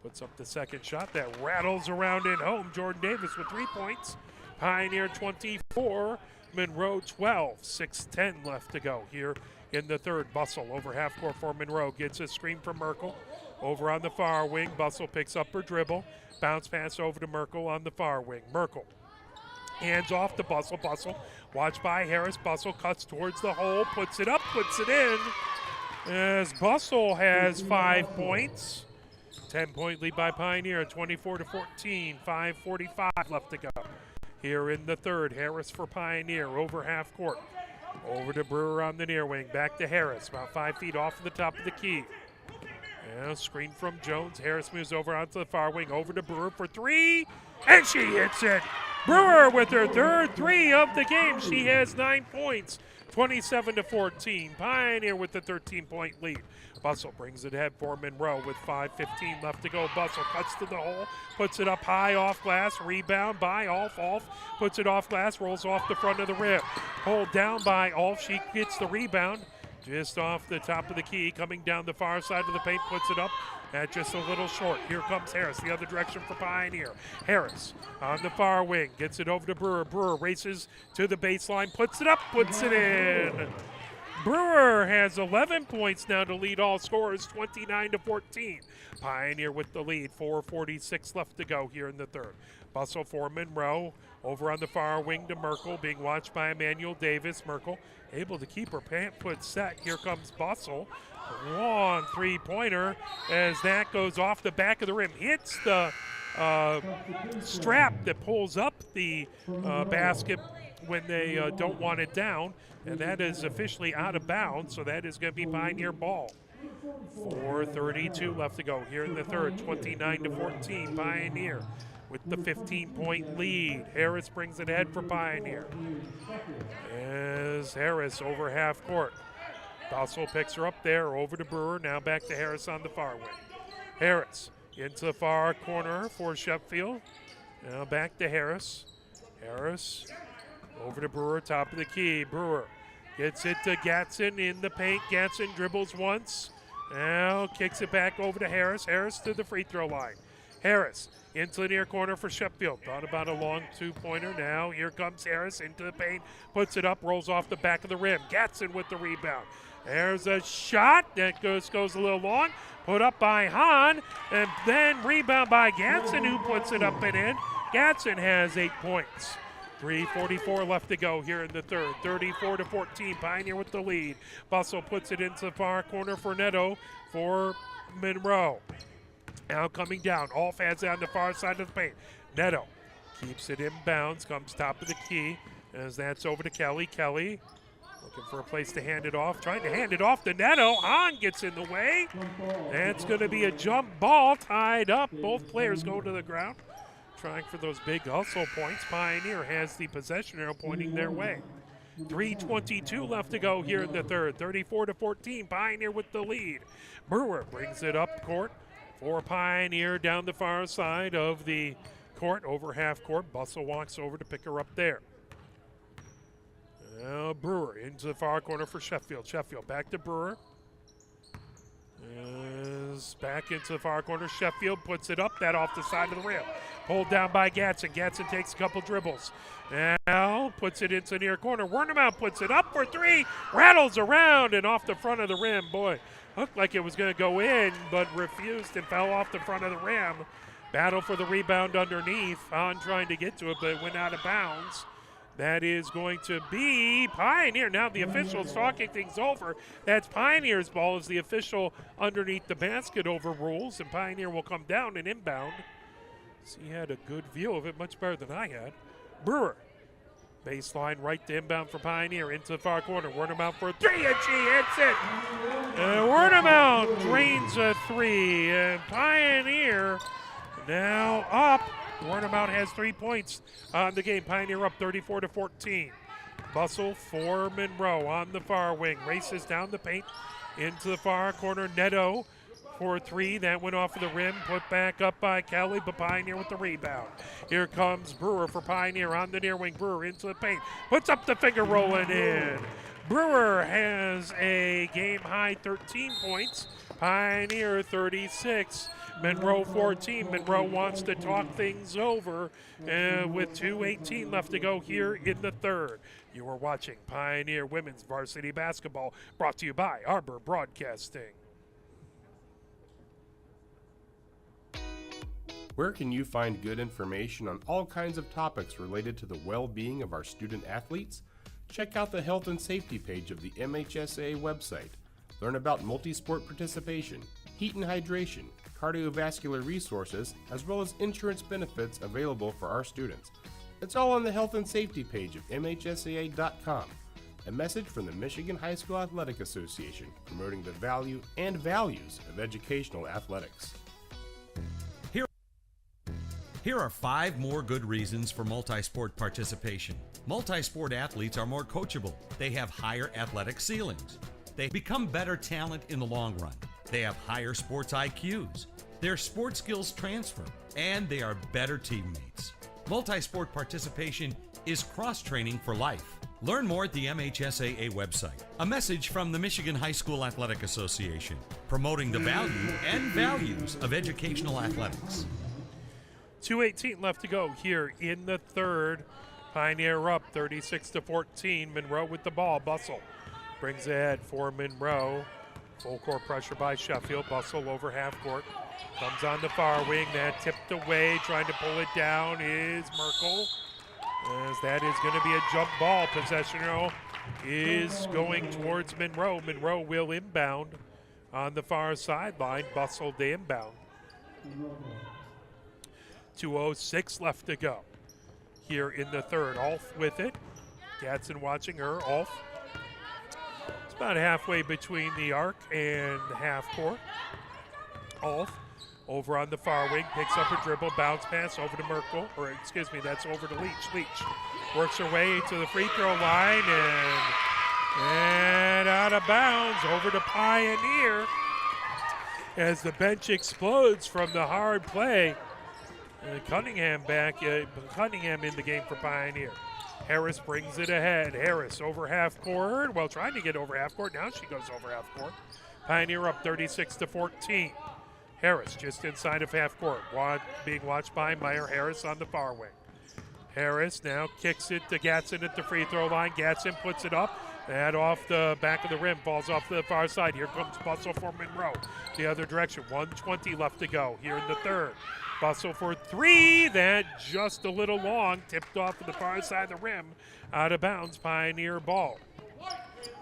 puts up the second shot. That rattles around in home. Jordan Davis with 3 points. Pioneer 24, Monroe 12. 6:10 left to go here in the third. Bustle over half court for Monroe. Gets a screen from Merkel. Over on the far wing. Bustle picks up her dribble. Bounce pass over to Merkel on the far wing. Merkel hands off to Bustle. Bustle watched by Harris. Bustle cuts towards the hole, puts it up, puts it in. As Bustle has 5 points. 10-point lead by Pioneer, 24-14. 5:45 left to go. Here in the third, Harris for Pioneer over half court. Over to Brewer on the near wing. Back to Harris, about 5 feet off of the top of the key. Now screen from Jones. Harris moves over onto the far wing. Over to Brewer for 3, and she hits it. Brewer with her third three of the game. She has 9 points, 27-14. Pioneer with the 13-point lead. Bustle brings it ahead for Monroe with 5:15 left to go. Bustle cuts to the hole, puts it up high off glass, rebound by Alf, puts it off glass, rolls off the front of the rim. Pulled down by Alf, she gets the rebound just off the top of the key, coming down the far side of the paint, puts it up. That's just a little short. Here comes Harris, the other direction for Pioneer. Harris on the far wing, gets it over to Brewer. Brewer races to the baseline, puts it up, puts it in. Brewer has 11 points now to lead all scorers, 29-14. Pioneer with the lead, 4:46 left to go here in the third. Bustle for Monroe, over on the far wing to Merkel, being watched by Emmanuel Davis. Merkel able to keep her pant foot set. Here comes Bustle. Long three-pointer as that goes off the back of the rim. Hits the strap that pulls up the basket when they don't want it down. And that is officially out of bounds, so that is going to be Pioneer ball. 4:32 left to go here in the third, 29-14. Pioneer with the 15-point lead. Harris brings it ahead for Pioneer. As Harris over half court. Bustle picks her up there, over to Brewer, now back to Harris on the far wing. Harris into the far corner for Sheffield. Now back to Harris. Harris over to Brewer, top of the key. Brewer gets it to Gatson in the paint. Gatson dribbles once. Now kicks it back over to Harris. Harris to the free throw line. Harris into the near corner for Sheffield. Thought about a long two-pointer. Now here comes Harris into the paint. Puts it up, rolls off the back of the rim. Gatson with the rebound. There's a shot that goes a little long. Put up by Hahn. And then rebound by Gatson, who puts it up and in. Gatson has 8 points. 3:44 left to go here in the third. 34-14. Pioneer with the lead. Bustle puts it into the far corner for Neto for Monroe. Now coming down. Alf has it on the far side of the paint. Neto keeps it in bounds. Comes top of the key as that's over to Kelly. Kelly looking for a place to hand it off. Trying to hand it off to Neto. Hahn gets in the way. That's going to be a jump ball tied up. Both players go to the ground. Trying for those big hustle points. Pioneer has the possession arrow pointing their way. 3:22 left to go here in the third. 34-14. Pioneer with the lead. Brewer brings it up court for Pioneer down the far side of the court, over half court. Bustle walks over to pick her up there. Now Brewer into the far corner for Sheffield. Sheffield back to Brewer. Is back into the far corner. Sheffield puts it up, that off the side of the rim. Pulled down by Gatson. Gatson takes a couple dribbles. Now puts it into the near corner. Wernemouth puts it up for three. Rattles around and off the front of the rim. Boy, looked like it was going to go in, but refused and fell off the front of the rim. Battle for the rebound underneath. On trying to get to it, but it went out of bounds. That is going to be Pioneer. Now the official's talking things over. That's Pioneer's ball as the official underneath the basket overrules, and Pioneer will come down and inbound. So he had a good view of it, much better than I had. Brewer, baseline right to inbound for Pioneer, into the far corner. Wernemouth for a three, and she hits it. Wernemouth drains a three, and Pioneer now up. Wernemouth has 3 points on the game. Pioneer up 34-14. Bustle for Monroe on the far wing. Races down the paint into the far corner. Neto for three. That went off of the rim. Put back up by Kelly, but Pioneer with the rebound. Here comes Brewer for Pioneer on the near wing. Brewer into the paint. Puts up the finger rolling in. Brewer has a game-high 13 points. Pioneer 36. Monroe 14. Monroe wants to talk things over with 2:18 left to go here in the third. You are watching Pioneer Women's Varsity Basketball, brought to you by Arbor Broadcasting. Where can you find good information on all kinds of topics related to the well-being of our student athletes? Check out the health and safety page of the MHSAA website. Learn about multi-sport participation, heat and hydration, cardiovascular resources, as well as insurance benefits available for our students. It's all on the health and safety page of MHSAA.com. A message from the Michigan High School Athletic Association, promoting the value and values of educational athletics. Here are 5 more good reasons for multi-sport participation. Multi-sport athletes are more coachable. They have higher athletic ceilings. They become better talent in the long run. They have higher sports IQs. Their sport skills transfer, and they are better teammates. Multi-sport participation is cross-training for life. Learn more at the MHSAA website. A message from the Michigan High School Athletic Association, promoting the value and values of educational athletics. 2:18 left to go here in the third. Pioneer up 36-14. Monroe with the ball. Bustle brings ahead for Monroe. Full court pressure by Sheffield. Bustle over half court. Comes on the far wing. That tipped away. Trying to pull it down is Merkel. As that is going to be a jump ball. Possession arrow is going towards Monroe. Monroe will inbound on the far sideline. Bustle to inbound. 2:06 left to go here in the third. Ulf with it. Gadsden watching her. Ulf. It's about halfway between the arc and half court. Ulf over on the far wing. Picks up a dribble. Bounce pass over to Merkel. Or excuse me, that's over to Leach. Leach works her way to the free throw line and out of bounds over to Pioneer as the bench explodes from the hard play. Cunningham Cunningham in the game for Pioneer. Harris brings it ahead. Harris over half court. Well, trying to get over half court. Now she goes over half court. Pioneer up 36-14. Harris just inside of half court. Being watched by Meyer. Harris on the far wing. Harris now kicks it to Gadsden at the free throw line. Gadsden puts it up. That off the back of the rim. Falls off to the far side. Here comes Bustle for Monroe. The other direction. 1:20 left to go here in the third. Bustle for 3. That just a little long. Tipped off to the far side of the rim. Out of bounds. Pioneer ball.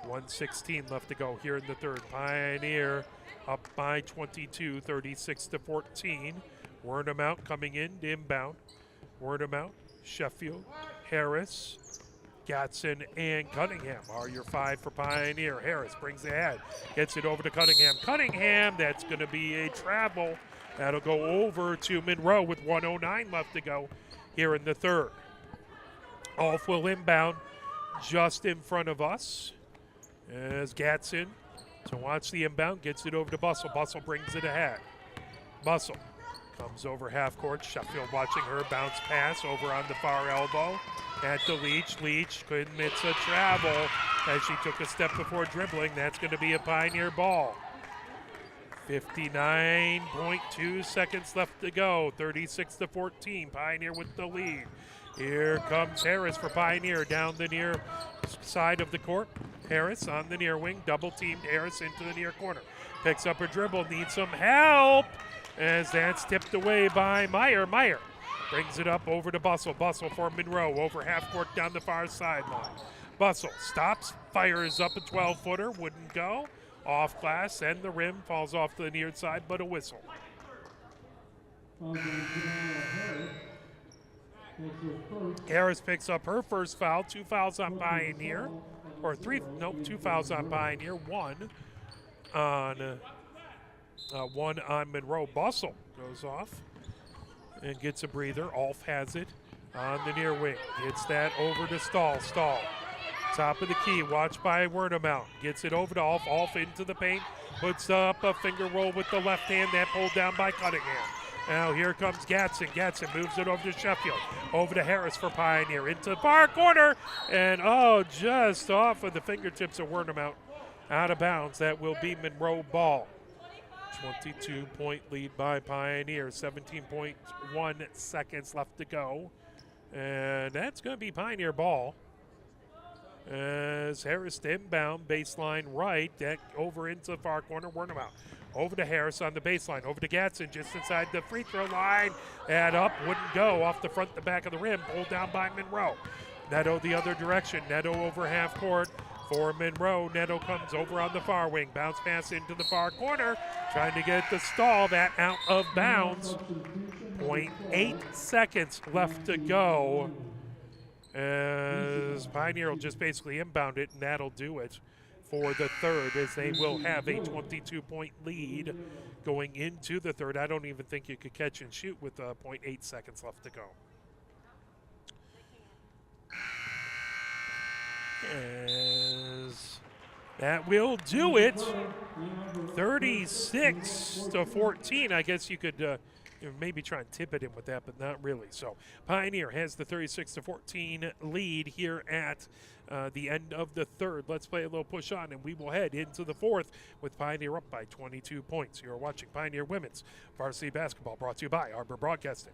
1:16 left to go here in the third. Pioneer up by 22, 36-14. Wernham coming in to inbound. Wernham, Sheffield, Harris, Gadsden, and Cunningham are your 5 for Pioneer. Harris brings it ahead. Gets it over to Cunningham. Cunningham, that's going to be a travel. That'll go over to Monroe with 1:09 left to go here in the third. Ulf will inbound just in front of us as Gadsden to watch the inbound, gets it over to Bustle. Bustle brings it ahead. Bustle comes over half court. Sheffield watching her bounce pass over on the far elbow at the Leach. Leach commits a travel as she took a step before dribbling. That's going to be a Pioneer ball. 59.2 seconds left to go. 36-14. Pioneer with the lead. Here comes Harris for Pioneer down the near side of the court. Harris on the near wing. Double teamed Harris into the near corner. Picks up her dribble. Needs some help as that's tipped away by Meyer. Meyer brings it up over to Bustle. Bustle for Monroe over half court down the far sideline. Bustle stops. Fires up a 12-footer. Wouldn't go. Off glass, and the rim falls off to the near side, but a whistle. Harris picks up her first foul. 2 fouls on Pioneer. Or 3, nope, 2 fouls on Pioneer. One on Monroe. Bustle goes off and gets a breather. Ulf has it on the near wing. Gets that over to Stahl. Stahl. Top of the key, watched by Wernham. Gets it over to Ulf. Ulf into the paint. Puts up a finger roll with the left hand. That pulled down by Cunningham. Now here comes Gadsden. Gadsden moves it over to Sheffield. Over to Harris for Pioneer. Into the far corner. And just off of the fingertips of Wernham. Out of bounds. That will be Monroe ball. 22-point lead by Pioneer. 17.1 seconds left to go. And that's going to be Pioneer ball. As Harris to inbound, baseline right, that over into the far corner, Wernham. Over to Harris on the baseline, over to Gadsden just inside the free throw line. That up, wouldn't go, off the front, the back of the rim, pulled down by Monroe. Neto the other direction, Neto over half court for Monroe. Neto comes over on the far wing, bounce pass into the far corner, trying to get the stall, that out of bounds. 0.8 seconds left to go. As Pioneer will just basically inbound it, and that'll do it for the third, as they will have a 22-point lead going into the third. I don't even think you could catch and shoot with 0.8 seconds left to go. As that will do it. 36-14. I guess you could maybe try and tip it in with that, but not really. So Pioneer has the 36-14 lead here at the end of the third. Let's play a little push on, and we will head into the fourth with Pioneer up by 22 points. You're watching Pioneer Women's Varsity Basketball, brought to you by Arbor Broadcasting.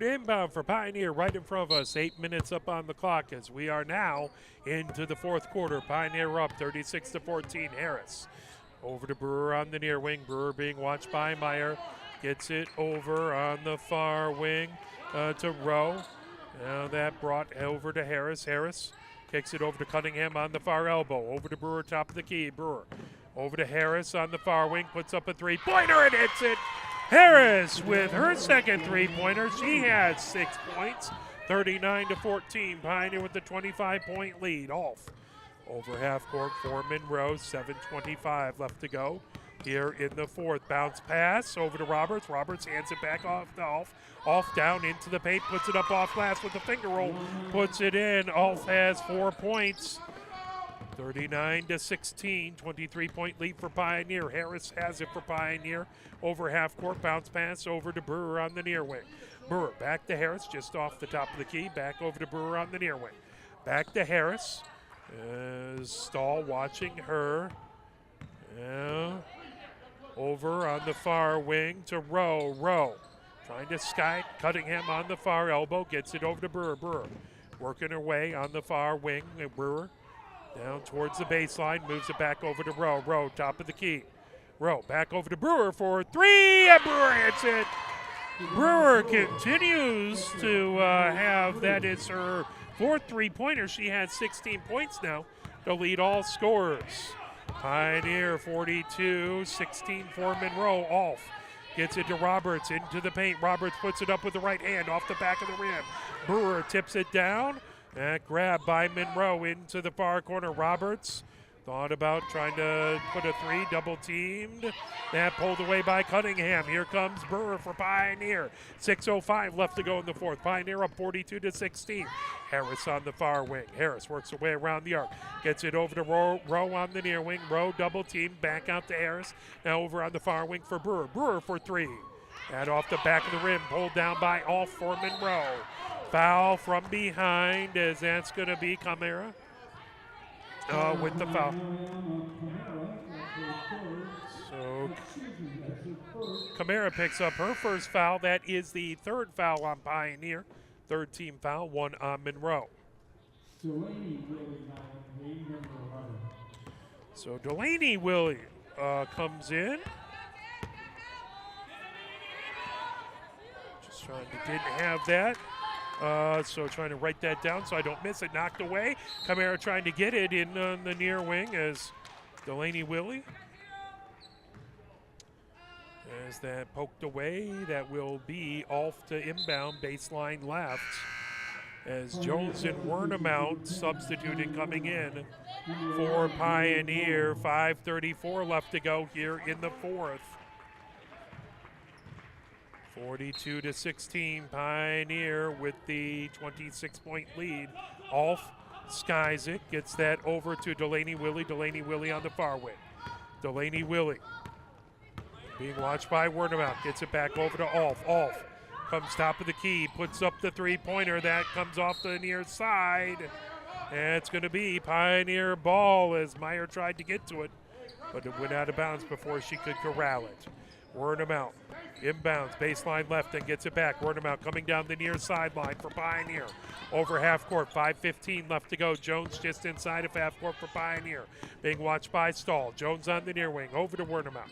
Inbound for Pioneer right in front of us. 8 minutes up on the clock as we are now into the fourth quarter. Pioneer up 36-14. Harris over to Brewer on the near wing. Brewer being watched by Meyer. Gets it over on the far wing to Rowe. Now that brought over to Harris. Harris kicks it over to Cunningham on the far elbow. Over to Brewer, top of the key. Brewer over to Harris on the far wing. Puts up a three-pointer and hits it. Harris with her second three-pointer. She has 6 points, 39-14. Pioneer with the 25-point lead. Off over half court for Monroe. 7:25 left to go here in the fourth. Bounce pass over to Roberts. Roberts hands it back off to Alf. Alf down into the paint, puts it up off glass with a finger roll, puts it in. Alf has 4 points. 39-16, 23-point lead for Pioneer. Harris has it for Pioneer over half court. Bounce pass over to Brewer on the near wing. Brewer back to Harris just off the top of the key. Back over to Brewer on the near wing. Back to Harris. Stahl watching her. Over on the far wing to Rowe. Rowe trying to sky. Cunningham on the far elbow. Gets it over to Brewer. Brewer working her way on the far wing. Brewer down towards the baseline, moves it back over to Rowe. Rowe, top of the key. Rowe, back over to Brewer for three, and Brewer hits it. Brewer continues to have, that is her fourth three-pointer. She has 16 points now to lead all scorers. Pioneer 42-16 for Monroe. Off gets it to Roberts, into the paint. Roberts puts it up with the right hand off the back of the rim. Brewer tips it down. That grab by Monroe into the far corner. Roberts thought about trying to put a three, double teamed. That pulled away by Cunningham. Here comes Brewer for Pioneer. 6:05 left to go in the fourth. Pioneer up 42-16. Harris on the far wing. Harris works her way around the arc. Gets it over to Rowe on the near wing. Rowe double teamed. Back out to Harris. Now over on the far wing for Brewer. Brewer for three. That off the back of the rim. Pulled down by Alf for Monroe. Foul from behind, as that's going to be Camara with the foul. So Camara picks up her first foul. That is the third foul on Pioneer. Third team foul, one on Monroe. So Delaney Willie comes in. Just trying to didn't have that. So trying to write that down so I don't miss it. Knocked away. Camara trying to get it in the near wing as Delaney Willie. As that poked away, that will be off to inbound, baseline left. As Jones and Wernemount substituting coming in for Pioneer. 5:34 left to go here in the fourth. 42-16, Pioneer with the 26-point lead. Alf skies it, gets that over to Delaney Willie. Delaney Willie on the far wing. Delaney Willie being watched by Wernemount, gets it back over to Alf. Alf comes top of the key, puts up the three-pointer. That comes off the near side. And it's going to be Pioneer ball as Meyer tried to get to it, but it went out of bounds before she could corral it. Wernemout inbounds, baseline left, and gets it back. Wernemout coming down the near sideline for Pioneer. Over half court, 5:15 left to go. Jones just inside of half court for Pioneer. Being watched by Stahl. Jones on the near wing, over to Wernemout.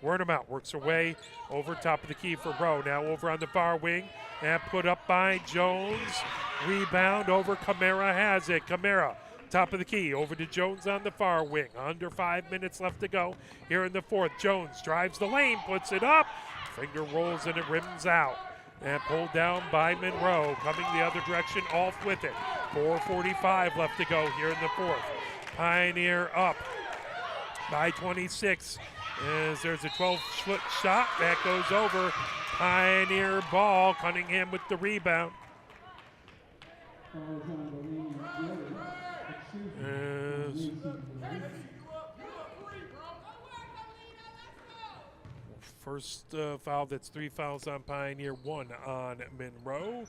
Wernemout works her way over top of the key for Rowe. Now over on the far wing, and put up by Jones. Rebound over Camara has it. Camara, top of the key, over to Jones on the far wing. Under 5 minutes left to go here in the fourth. Jones drives the lane, puts it up. Finger rolls and it rims out. And pulled down by Monroe. Coming the other direction, off with it. 4:45 left to go here in the fourth. Pioneer up by 26. As there's a 12-foot shot that goes over. Pioneer ball. Cunningham with the rebound. As first foul, that's 3 fouls on Pioneer, 1 on Monroe.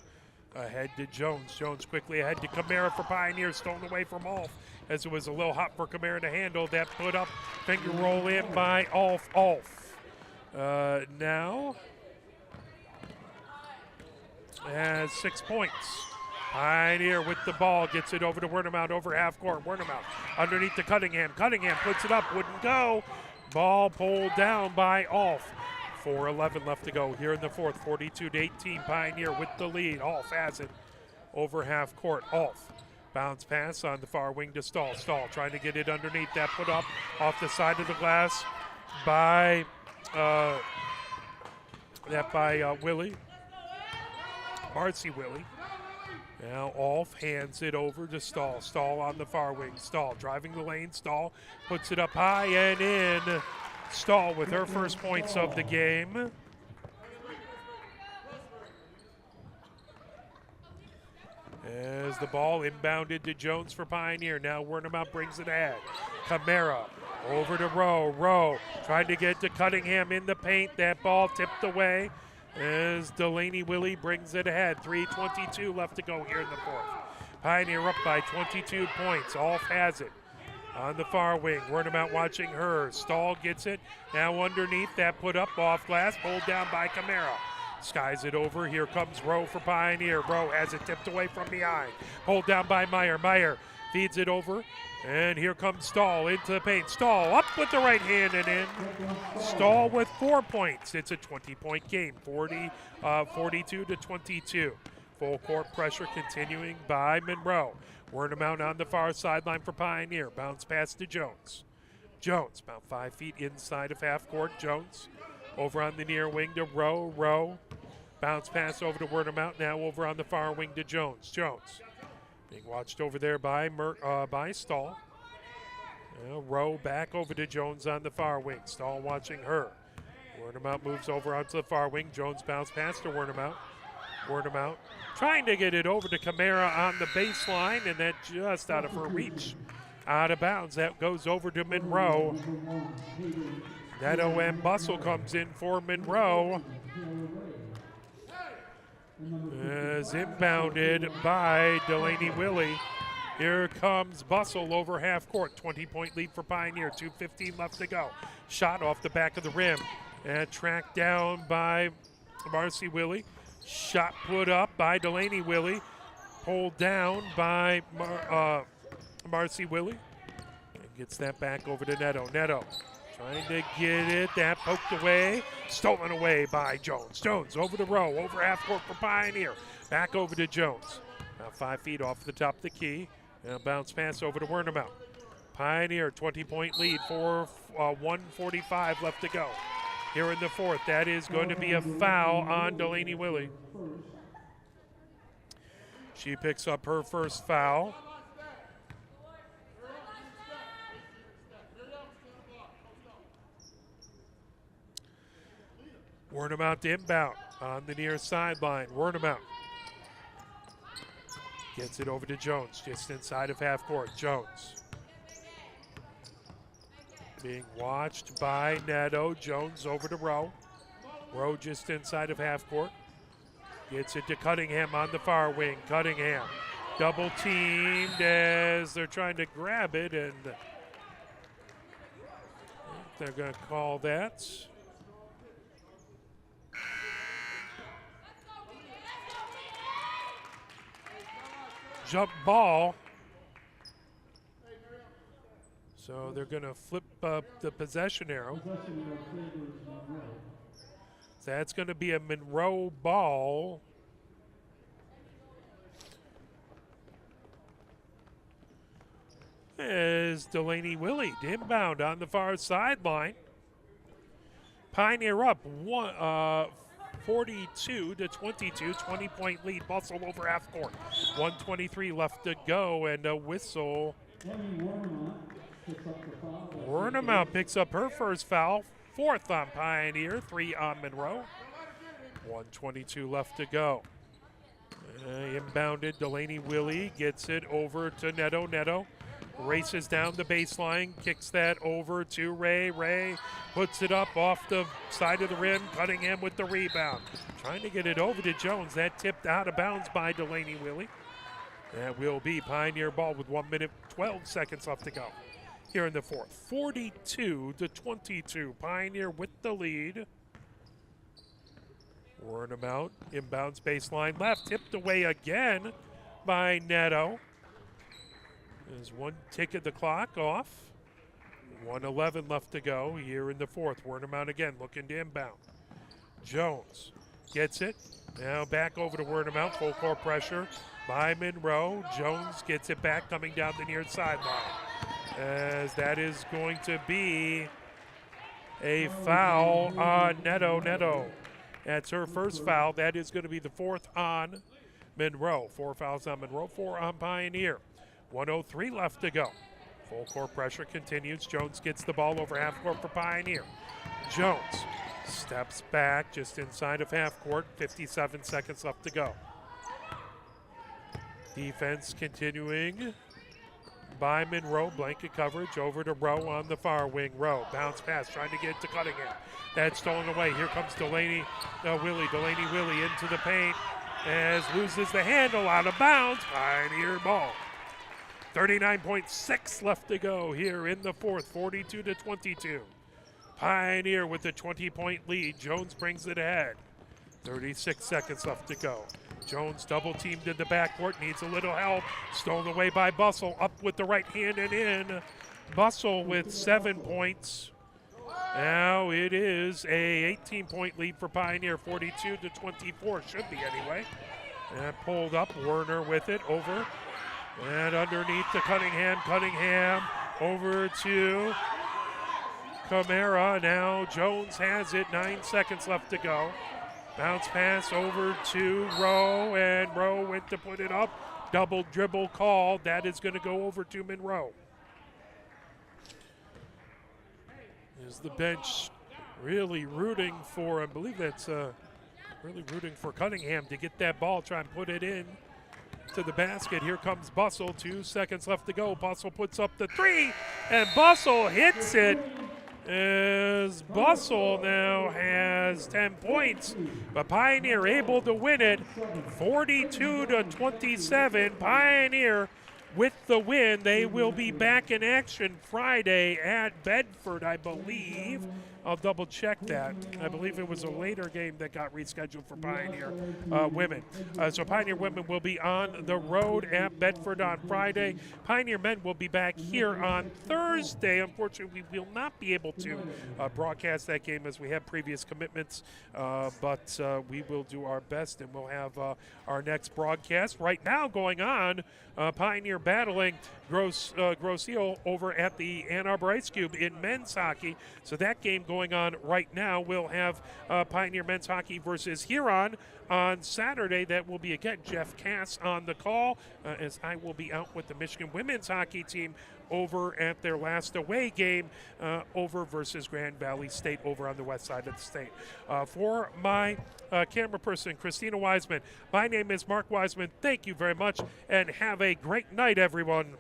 Ahead to Jones. Jones quickly ahead to Camara for Pioneer, stolen away from Alf as it was a little hot for Camara to handle. That put up, finger roll in by Alf. Now has 6 points. Pioneer with the ball, gets it over to Wernemout over half court. Wernemout underneath to Cunningham. Cunningham puts it up, wouldn't go. Ball pulled down by Alf. 4:11 left to go here in the fourth. 42-18, Pioneer with the lead. Alf has it over half court. Alf, bounce pass on the far wing to Stahl. Stahl trying to get it underneath. That put up off the side of the glass by Willie. Marcy Willie. Now Alf hands it over to Stahl. Stahl on the far wing. Stahl driving the lane. Stahl puts it up high and in. Stahl with her first points of the game. As the ball inbounded to Jones for Pioneer. Now Wernemout brings it ahead. Camara over to Rowe. Rowe trying to get to Cunningham in the paint. That ball tipped away as Delaney Willie brings it ahead. 3:22 left to go here in the fourth. Pioneer up by 22 points. Alf has it on the far wing. Wernemout watching her. Stahl gets it. Now underneath. That put up off glass. Pulled down by Camara. Skies it over. Here comes Rowe for Pioneer. Rowe has it tipped away from behind. Pulled down by Meyer. Meyer feeds it over. And here comes Stahl into the paint. Stahl up with the right hand and in. Stahl with 4 points. It's a 20-point game, 42-22. Full court pressure continuing by Monroe. Wernemout on the far sideline for Pioneer. Bounce pass to Jones. Jones about 5 feet inside of half court. Jones over on the near wing to Rowe. Rowe bounce pass over to Wernemout. Now over on the far wing to Jones. Jones being watched over there by Stahl. Rowe back over to Jones on the far wing. Stahl watching her. Wernemout moves over onto the far wing. Jones bounce pass to Wernemout. Wernemout trying to get it over to Camara on the baseline, and that just out of her reach. Out of bounds. That goes over to Monroe. Neto and Bustle comes in for Monroe. Is inbounded by Delaney Willie. Here comes Bustle over half court. 20-point lead for Pioneer. 2:15 left to go. Shot off the back of the rim and tracked down by Marcy Willie. Shot put up by Delaney Willie. Pulled down by Marcy Willie. And gets that back over to Neto. Neto trying to get it. That poked away. Stolen away by Jones. Jones over to Rowe. Over half court for Pioneer. Back over to Jones. Now 5 feet off the top of the key. And a bounce pass over to Wernemout. Pioneer 20-point lead for 1:45 left to go. Here in the fourth, that is going to be a foul on Delaney Willie. She picks up her first foul. Wernemout to inbound on the near sideline. Wernemout gets it over to Jones, just inside of half court. Jones being watched by Neto. Jones over to Rowe. Rowe just inside of half court. Gets it to Cunningham on the far wing. Cunningham double teamed as they're trying to grab it, and they're going to call that jump ball. So they're going to flip the possession arrow. So that's going to be a Monroe ball. As Delaney Willie inbound on the far sideline. Pioneer up 42 to 22, 20-point lead. Bustle over half court. 1:23 left to go, and a whistle. Wernemount picks up her first foul. 4th on Pioneer, 3 on Monroe. 1:22 left to go. Inbounded, Delaney Willie gets it over to Neto. Neto races down the baseline, kicks that over to Ray. Ray puts it up off the side of the rim. Cunningham with the rebound. Trying to get it over to Jones. That tipped out of bounds by Delaney Willie. That will be Pioneer ball with 1 minute, 12 seconds left to go here in the 4th. 42 to 22. Pioneer with the lead. Wernemount inbounds baseline left. Tipped away again by Neto. There's 1 tick of the clock off. 1:11 left to go here in the 4th. Wernemount again looking to inbound. Jones gets it. Now back over to Wernemount. Full court pressure by Monroe. Jones gets it back coming down the near sideline. As that is going to be a foul on Neto. Neto. That's her first foul. That is going to be the 4th on Monroe. 4 fouls on Monroe, 4 on Pioneer. 1:03 left to go. Full court pressure continues. Jones gets the ball over half court for Pioneer. Jones steps back just inside of half court. 57 seconds left to go. Defense continuing by Monroe. Blanket coverage over to Rowe on the far wing. Rowe bounce pass trying to get it to Cunningham. That's stolen away. Here comes Delaney Willie into the paint as loses the handle out of bounds. Pioneer ball. 39.6 left to go here in the 4th, 42 to 22. Pioneer with a 20-point lead. Jones brings it ahead. 36 seconds left to go. Jones double teamed in the backcourt, needs a little help. Stolen away by Bustle, up with the right hand and in. Bustle with 7 points. Now it is a 18-point lead for Pioneer, 42 to 24, should be anyway. And pulled up, Werner with it, over. And underneath to Cunningham. Cunningham over to Camara. Now Jones has it. 9 seconds left to go. Bounce pass over to Rowe. And Rowe went to put it up. Double dribble call. That is going to go over to Monroe. Is the bench really rooting for, I believe that's really rooting for Cunningham to get that ball, try and put it in to the basket. Here comes Bustle. 2 seconds left to go. Bustle puts up the 3, and Bustle hits it. As Bustle now has 10 points, but Pioneer able to win it 42 to 27. Pioneer with the win. They will be back in action Friday at Bedford, I believe. I'll double check that. I believe it was a later game that got rescheduled for Pioneer women. So Pioneer women will be on the road at Bedford on Friday. Pioneer men will be back here on Thursday. Unfortunately, we will not be able to broadcast that game as we have previous commitments, but we will do our best and we'll have our next broadcast. Right now going on, Pioneer battling Grosse-Ile over at the Ann Arbor Ice Cube in men's hockey. So that game going on right now. We'll have Pioneer men's hockey versus Huron on Saturday. That will be again Jeff Cass on the call, as I will be out with the Michigan women's hockey team over at their last away game over versus Grand Valley State over on the west side of the state. For my camera person, Christina Wiseman, my name is Mark Wiseman. Thank you very much and have a great night, everyone.